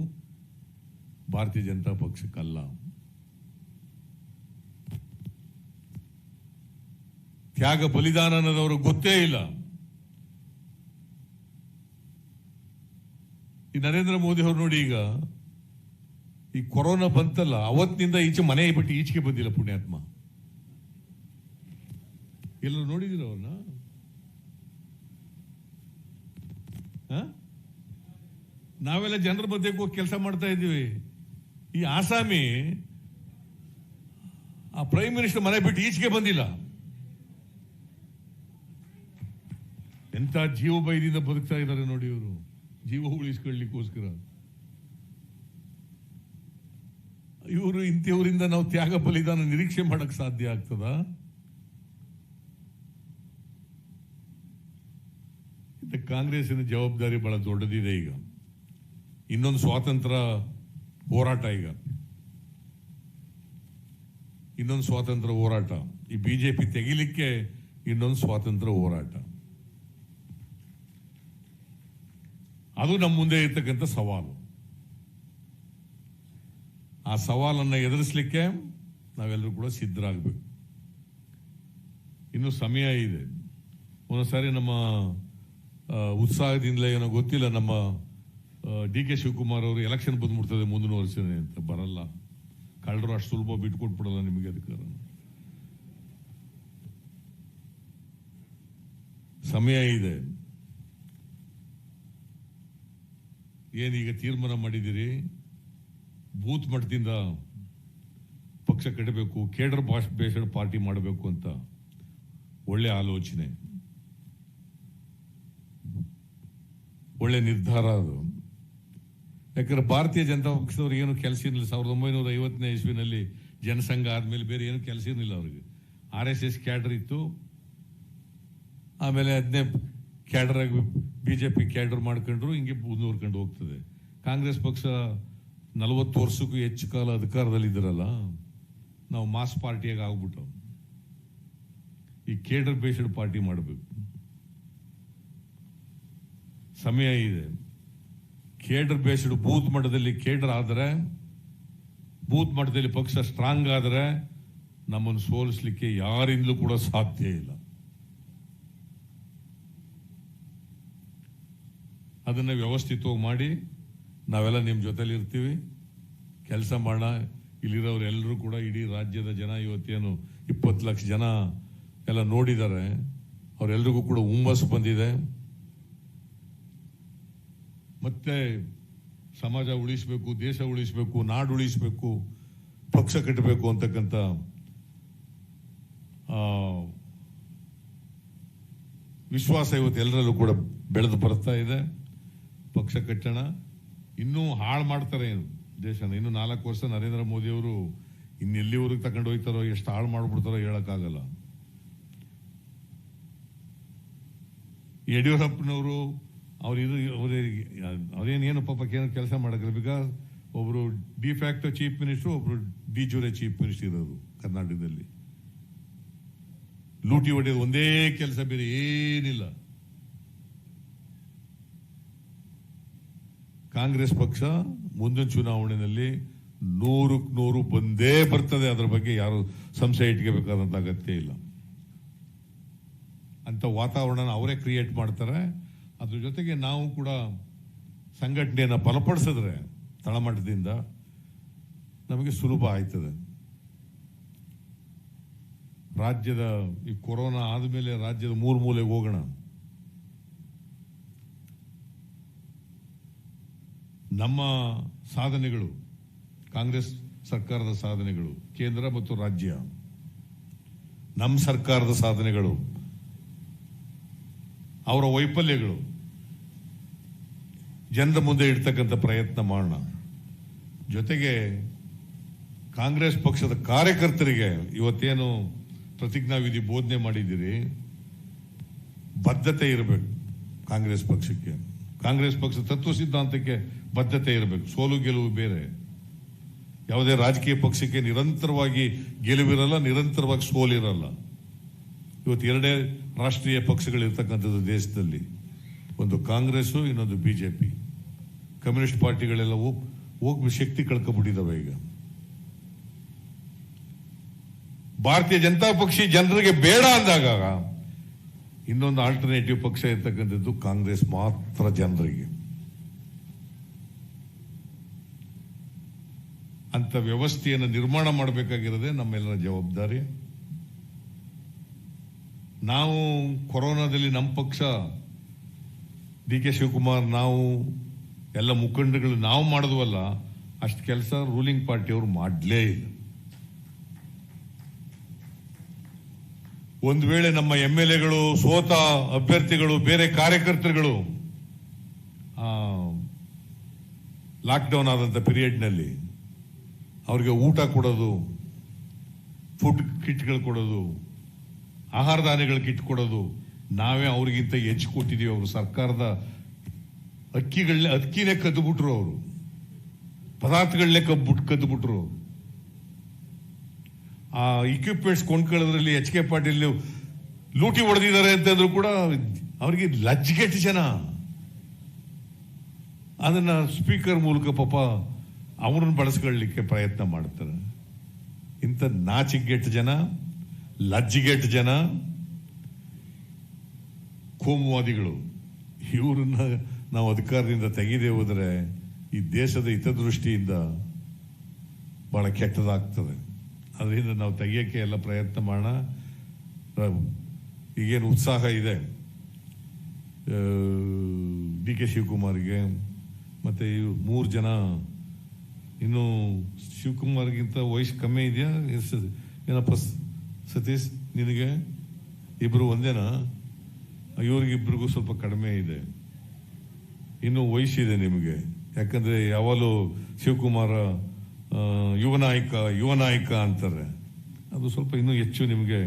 ಭಾರತೀಯ ಜನತಾ ಪಕ್ಷಕ್ಕಲ್ಲ. ತ್ಯಾಗ ಬಲಿದಾನ ಅನ್ನೋದವರು ಗೊತ್ತೇ ಇಲ್ಲ. ಈ ನರೇಂದ್ರ ಮೋದಿ ಅವರು ನೋಡಿ, ಈಗ ಈ ಕೊರೋನಾ ಬಂತಲ್ಲ, ಅವತ್ತಿನಿಂದ ಈಚೆ ಮನೆ ಬಿಟ್ಟು ಈಚೆಗೆ ಬಂದಿಲ್ಲ ಪುಣ್ಯಾತ್ಮ. ಎಲ್ಲರೂ ನೋಡಿದಿರ ಅವ್ರನ್ನ? ನಾವೆಲ್ಲ ಜನರ ಮಧ್ಯೆ ಹೋಗಿ ಕೆಲಸ ಮಾಡ್ತಾ ಇದ್ದೀವಿ. ಈ ಆಸಾಮಿ ಆ ಪ್ರೈಮ್ ಮಿನಿಸ್ಟರ್ ಮನೆ ಬಿಟ್ಟು ಈಚೆಗೆ ಬಂದಿಲ್ಲ. ಎಂತ ಜೀವ ಭಯದಿಂದ ಬದುಕ್ತಾ ಇದ್ದಾರೆ ನೋಡಿ ಇವರು, ಜೀವ ಉಳಿಸ್ಕೊಳ್ಳಿಕ್ಕೋಸ್ಕರ. ಇವರು ಇಂಥವರಿಂದ ನಾವು ತ್ಯಾಗ ಬಲಿದಾನ ನಿರೀಕ್ಷೆ ಮಾಡಕ್ ಸಾಧ್ಯ ಆಗ್ತದ? ಕಾಂಗ್ರೆಸ್ಸಿನ ಜವಾಬ್ದಾರಿ ಬಹಳ ದೊಡ್ಡದಿದೆ. ಈಗ ಇನ್ನೊಂದು ಸ್ವಾತಂತ್ರ್ಯ ಹೋರಾಟ, ಇನ್ನೊಂದು ಸ್ವಾತಂತ್ರ್ಯ ಹೋರಾಟ. ಈ ಬಿಜೆಪಿ ತೆಗಿಲಿಕ್ಕೆ ಇನ್ನೊಂದು ಸ್ವಾತಂತ್ರ್ಯ ಹೋರಾಟ. ಅದು ನಮ್ಮ ಮುಂದೆ ಇರ್ತಕ್ಕಂಥ ಸವಾಲು. ಆ ಸವಾಲನ್ನು ಎದುರಿಸಲಿಕ್ಕೆ ನಾವೆಲ್ಲರೂ ಕೂಡ ಸಿದ್ಧರಾಗಬೇಕು. ಇನ್ನು ಸಮಯ ಇದೆ. ಒಂದೊಂದ್ಸಾರಿ ನಮ್ಮ ಉತ್ಸಾಹದಿಂದಲೇ ಏನೋ ಗೊತ್ತಿಲ್ಲ, ನಮ್ಮ ಡಿ.ಕೆ. ಶಿವಕುಮಾರ್ ಅವರು ಎಲೆಕ್ಷನ್ ಬಂದ್ಬಿಡ್ತದೆ ಮುಂದಿನ ವರ್ಷನೇ ಅಂತ. ಬರಲ್ಲ, ಕಳ್ಳರು ಅಷ್ಟು ಸುಲಭ ಬಿಟ್ಕೊಟ್ಬಿಡಲ್ಲ ನಿಮಗೆ ಅಧಿಕಾರ. ಸಮಯ ಇದೆ. ಏನೀಗ ತೀರ್ಮಾನ ಮಾಡಿದಿರಿ, ಬೂತ್ ಮಟ್ಟದಿಂದ ಪಕ್ಷ ಕಟ್ಟಬೇಕು, ಕೇಡರ್ ಬೇಸ್ಡ್ ಪಾರ್ಟಿ ಮಾಡಬೇಕು ಅಂತ ಒಳ್ಳೆ ಆಲೋಚನೆ, ಒಳ್ಳೆ ನಿರ್ಧಾರ ಅದು. ಯಾಕಂದ್ರೆ ಭಾರತೀಯ ಜನತಾ ಪಕ್ಷದವ್ರು ಏನು ಕೆಲಸ ಇರಲಿಲ್ಲ. 1950ನೇ ಇಸ್ವಿನಲ್ಲಿ ಜನಸಂಘ ಆದ್ಮೇಲೆ ಬೇರೆ ಏನು ಕೆಲಸ ಇರಲಿಲ್ಲ ಅವ್ರಿಗೆ. RSS ಕ್ಯಾಡರ್ ಇತ್ತು, ಆಮೇಲೆ ಅದನ್ನೇ ಕ್ಯಾಡರ್ ಆಗಿ ಬಿಜೆಪಿ ಕ್ಯಾಡರ್ ಮಾಡ್ಕೊಂಡ್ರು, ಹಿಂಗೆ ಮುಂದುವರ್ಕೊಂಡು ಹೋಗ್ತದೆ. ಕಾಂಗ್ರೆಸ್ ಪಕ್ಷ 40 ವರ್ಷಕ್ಕೂ ಹೆಚ್ಚು ಕಾಲ ಅಧಿಕಾರದಲ್ಲಿದ್ದರಲ್ಲ, ನಾವು ಮಾಸ್ ಪಾರ್ಟಿಯಾಗಿ ಆಗ್ಬಿಟ್ಟು ಈ ಕೇಡರ್ ಬೇಸ್ಡ್ ಪಾರ್ಟಿ ಮಾಡಬೇಕು. ಸಮಯ ಇದೆ. ಕೇಡರ್ ಬೇಸ್ಡ್ ಬೂತ್ ಮಟ್ಟದಲ್ಲಿ ಕೇಡರ್ ಆದರೆ, ಬೂತ್ ಮಟ್ಟದಲ್ಲಿ ಪಕ್ಷ ಸ್ಟ್ರಾಂಗ್ ಆದರೆ ನಮ್ಮನ್ನು ಸೋಲಿಸಲಿಕ್ಕೆ ಯಾರಿಂದಲೂ ಕೂಡ ಸಾಧ್ಯ ಇಲ್ಲ. ಅದನ್ನು ವ್ಯವಸ್ಥಿತವಾಗಿ ಮಾಡಿ ನಾವೆಲ್ಲ ನಿಮ್ಮ ಜೊತೆಲಿ ಇರ್ತೀವಿ, ಕೆಲಸ ಮಾಡೋಣ. ಇಲ್ಲಿರೋರೆಲ್ಲರೂ ಕೂಡ, ಇಡೀ ರಾಜ್ಯದ ಜನ ಇವತ್ತೇನು 20 ಲಕ್ಷ ಜನ ಎಲ್ಲ ನೋಡಿದ್ದಾರೆ, ಅವರೆಲ್ಲರಿಗೂ ಕೂಡ ಹುಮ್ಮಸ್ಸು ಬಂದಿದೆ. ಮತ್ತೆ ಸಮಾಜ ಉಳಿಸಬೇಕು, ದೇಶ ಉಳಿಸಬೇಕು, ನಾಡು ಉಳಿಸಬೇಕು, ಪಕ್ಷ ಕಟ್ಟಬೇಕು ಅಂತಕ್ಕಂಥ ವಿಶ್ವಾಸ ಇವತ್ತು ಎಲ್ಲರಲ್ಲೂ ಕೂಡ ಬೆಳೆದು ಬರ್ತಾ ಇದೆ. ಪಕ್ಷ ಕಟ್ಟೋಣ. ಇನ್ನೂ ಹಾಳು ಮಾಡ್ತಾರೆ ದೇಶನ. ಇನ್ನು 4 ವರ್ಷ ನರೇಂದ್ರ ಮೋದಿ ಅವರು ಇನ್ನೆಲ್ಲಿವರೆಗೆ ತಗೊಂಡು ಹೋಗ್ತಾರೋ, ಎಷ್ಟು ಹಾಳು ಮಾಡ್ಬಿಡ್ತಾರೋ ಹೇಳಕ್ಕಾಗಲ್ಲ. ಯಡಿಯೂರಪ್ಪನವರು ಅವ್ರೇನೇನು ಪಾಪಕ್ಕೆ ಏನು ಕೆಲಸ ಮಾಡಕ್ಕಿಲ್ಲ. ಬಿಕಾಸ್ ಒಬ್ರು ಡಿಫ್ಯಾಕ್ಟೋ ಚೀಫ್ ಮಿನಿಸ್ಟರ್, ಒಬ್ರು ಡಿ ಜೂರೆ ಚೀಫ್ ಮಿನಿಸ್ಟರ್ ಇರೋರು ಕರ್ನಾಟಕದಲ್ಲಿ. ಲೂಟಿ ಹೊಡೆಯೋದು ಒಂದೇ ಕೆಲಸ, ಬೇರೆ ಏನಿಲ್ಲ. ಕಾಂಗ್ರೆಸ್ ಪಕ್ಷ ಮುಂದಿನ ಚುನಾವಣೆಯಲ್ಲಿ 100ಕ್ಕೆ 100 ಬಂದೇ ಬರ್ತದೆ. ಅದರ ಬಗ್ಗೆ ಯಾರು ಸಂಶಯ ಇಟ್ಕೋಬೇಕಾದಂತ ಅಗತ್ಯ ಇಲ್ಲ. ಅಂತ ವಾತಾವರಣ ಅವರೇ ಕ್ರಿಯೇಟ್ ಮಾಡ್ತಾರೆ. ಅದ್ರ ಜೊತೆಗೆ ನಾವು ಕೂಡ ಸಂಘಟನೆಯನ್ನು ಬಲಪಡಿಸಿದ್ರೆ ತಳಮಟ್ಟದಿಂದ ನಮಗೆ ಸುಲಭ ಆಯ್ತದೆ. ರಾಜ್ಯದ ಈ ಕೊರೋನಾ ಆದಮೇಲೆ ರಾಜ್ಯದ ಮೂಲೆಗೆ ಹೋಗೋಣ. ನಮ್ಮ ಸಾಧನೆಗಳು, ಕಾಂಗ್ರೆಸ್ ಸರ್ಕಾರದ ಸಾಧನೆಗಳು, ಕೇಂದ್ರ ಮತ್ತು ರಾಜ್ಯ, ನಮ್ಮ ಸರ್ಕಾರದ ಸಾಧನೆಗಳು, ಅವರ ವೈಫಲ್ಯಗಳು ಜನರ ಮುಂದೆ ಇಡ್ತಕ್ಕಂಥ ಪ್ರಯತ್ನ ಮಾಡೋಣ. ಜೊತೆಗೆ ಕಾಂಗ್ರೆಸ್ ಪಕ್ಷದ ಕಾರ್ಯಕರ್ತರಿಗೆ ಇವತ್ತೇನು ಪ್ರತಿಜ್ಞಾವಿಧಿ ಬೋಧನೆ ಮಾಡಿದ್ದೀರಿ, ಬದ್ಧತೆ ಇರಬೇಕು. ಕಾಂಗ್ರೆಸ್ ಪಕ್ಷಕ್ಕೆ, ಕಾಂಗ್ರೆಸ್ ಪಕ್ಷ ತತ್ವ ಸಿದ್ಧಾಂತಕ್ಕೆ ಬದ್ಧತೆ ಇರಬೇಕು. ಸೋಲು ಗೆಲುವು ಬೇರೆ. ಯಾವುದೇ ರಾಜಕೀಯ ಪಕ್ಷಕ್ಕೆ ನಿರಂತರವಾಗಿ ಗೆಲುವಿರಲ್ಲ, ನಿರಂತರವಾಗಿ ಸೋಲಿರಲ್ಲ. ಇವತ್ತು 2 ರಾಷ್ಟ್ರೀಯ ಪಕ್ಷಗಳಿರ್ತಕ್ಕಂಥದ್ದು ದೇಶದಲ್ಲಿ. ಒಂದು ಕಾಂಗ್ರೆಸ್, ಇನ್ನೊಂದು ಬಿಜೆಪಿ. ಕಮ್ಯುನಿಸ್ಟ್ ಪಾರ್ಟಿಗಳೆಲ್ಲವೂ ಹೋಗಿ ಶಕ್ತಿ ಕಳ್ಕೊಬಿಟ್ಟಿದ್ದಾವೆ. ಈಗ ಭಾರತೀಯ ಜನತಾ ಪಕ್ಷ ಜನರಿಗೆ ಬೇಡ ಅಂದಾಗ ಇನ್ನೊಂದು ಆಲ್ಟರ್ನೇಟಿವ್ ಪಕ್ಷ ಇರ್ತಕ್ಕಂಥದ್ದು ಕಾಂಗ್ರೆಸ್ ಮಾತ್ರ ಜನರಿಗೆ. ಅಂತ ವ್ಯವಸ್ಥೆಯನ್ನು ನಿರ್ಮಾಣ ಮಾಡಬೇಕಾಗಿರೋದೇ ನಮ್ಮೆಲ್ಲರ ಜವಾಬ್ದಾರಿ. ನಾವು ಕೊರೋನಾದಲ್ಲಿ ನಮ್ಮ ಪಕ್ಷ ಡಿ ಕೆ ಶಿವಕುಮಾರ್, ನಾವು ಎಲ್ಲ ಮುಖಂಡಗಳು ನಾವು ಮಾಡಿದ್ವಲ್ಲ, ಅಷ್ಟು ಕೆಲಸ ರೂಲಿಂಗ್ ಪಾರ್ಟಿಯವರು ಮಾಡಲೇ ಇಲ್ಲ. ಒಂದು ವೇಳೆ ನಮ್ಮ MLAಗಳು, ಸೋತ ಅಭ್ಯರ್ಥಿಗಳು, ಬೇರೆ ಕಾರ್ಯಕರ್ತರುಗಳು ಲಾಕ್ಡೌನ್ ಆದಂಥ ಪೀರಿಯಡ್ನಲ್ಲಿ ಅವ್ರಿಗೆ ಊಟ ಕೊಡೋದು, ಫುಡ್ ಕಿಟ್ಗಳು ಕೊಡೋದು, ಆಹಾರ ಧಾನ್ಯಗಳು ಕಿಟ್ ಕೊಡೋದು ನಾವೇ ಅವ್ರಿಗಿಂತ ಹೆಚ್ಚು ಕೊಟ್ಟಿದ್ದೀವಿ. ಅವರು ಸರ್ಕಾರದ ಅಕ್ಕಿನೇ ಕದ್ದುಬಿಟ್ರು, ಅವರು ಪದಾರ್ಥಗಳನ್ನೇ ಕದ್ದುಬಿಟ್ರು. ಆ ಇಕ್ವಿಪ್ಮೆಂಟ್ಸ್ ಕೊಂಡ್ಕೊಳ್ಳೋದ್ರಲ್ಲಿ ಎಚ್ ಕೆ ಪಾಟೀಲ್ ಲೂಟಿ ಹೊಡೆದಿದ್ದಾರೆ ಅಂತಂದ್ರು ಕೂಡ ಅವರಿಗೆ ಲಜ್ಜೆಗೆಟ್ಟ ಜನ ಅದನ್ನ ಸ್ಪೀಕರ್ ಮೂಲಕ ಪಾಪ ಅವರನ್ನು ಬಳಸ್ಕೊಳ್ಳಲಿಕ್ಕೆ ಪ್ರಯತ್ನ ಮಾಡ್ತಾರೆ. ಇಂಥ ನಾಚಿಗೆಟ್ಟ ಜನ, ಲಜ್ಜೆಗೆಟ್ಟ ಜನ, ಕೋಮುವಾದಿಗಳು, ಇವರನ್ನ ನಾವು ಅಧಿಕಾರದಿಂದ ತೆಗೆದೇ ಹೋದರೆ ಈ ದೇಶದ ಹಿತದೃಷ್ಟಿಯಿಂದ ಬಹಳ ಕೆಟ್ಟದಾಗ್ತದೆ. ಅದರಿಂದ ನಾವು ತೆಗಿಯೋಕ್ಕೆ ಎಲ್ಲ ಪ್ರಯತ್ನ ಮಾಡೋಣ. ಈಗೇನು ಉತ್ಸಾಹ ಇದೆ ಡಿ ಕೆ ಶಿವಕುಮಾರ್ಗೆ, ಮತ್ತೆ 3 ಜನ, ಇನ್ನು ಶಿವಕುಮಾರ್ಗಿಂತ ವಯಸ್ಸು ಕಮ್ಮಿ ಇದೆಯಾ ಏನಪ್ಪ ಸತೀಶ್ ನಿನಗೆ? ಇಬ್ರು ಒಂದೇನಾ? ಇವ್ರಿಗಿಬ್ರಿಗೂ ಸ್ವಲ್ಪ ಕಡಿಮೆ ಇದೆ, ಇನ್ನು ವಯಸ್ಸಿದೆ ನಿಮಗೆ. ಯಾಕಂದ್ರೆ ಯಾವಾಗಲೂ ಶಿವಕುಮಾರ ಯುವ ನಾಯಕ ಅಂತಾರೆ. ಅದು ಸ್ವಲ್ಪ ಇನ್ನೂ ಹೆಚ್ಚು ನಿಮಗೆ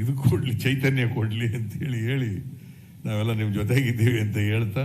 ಇದು ಕೊಡ್ಲಿ, ಚೈತನ್ಯ ಕೊಡ್ಲಿ ಅಂತ ಹೇಳಿ ನಾವೆಲ್ಲ ನಿಮ್ಮ ಜೊತೆಗಿದ್ದೀವಿ ಅಂತ ಹೇಳ್ತಾ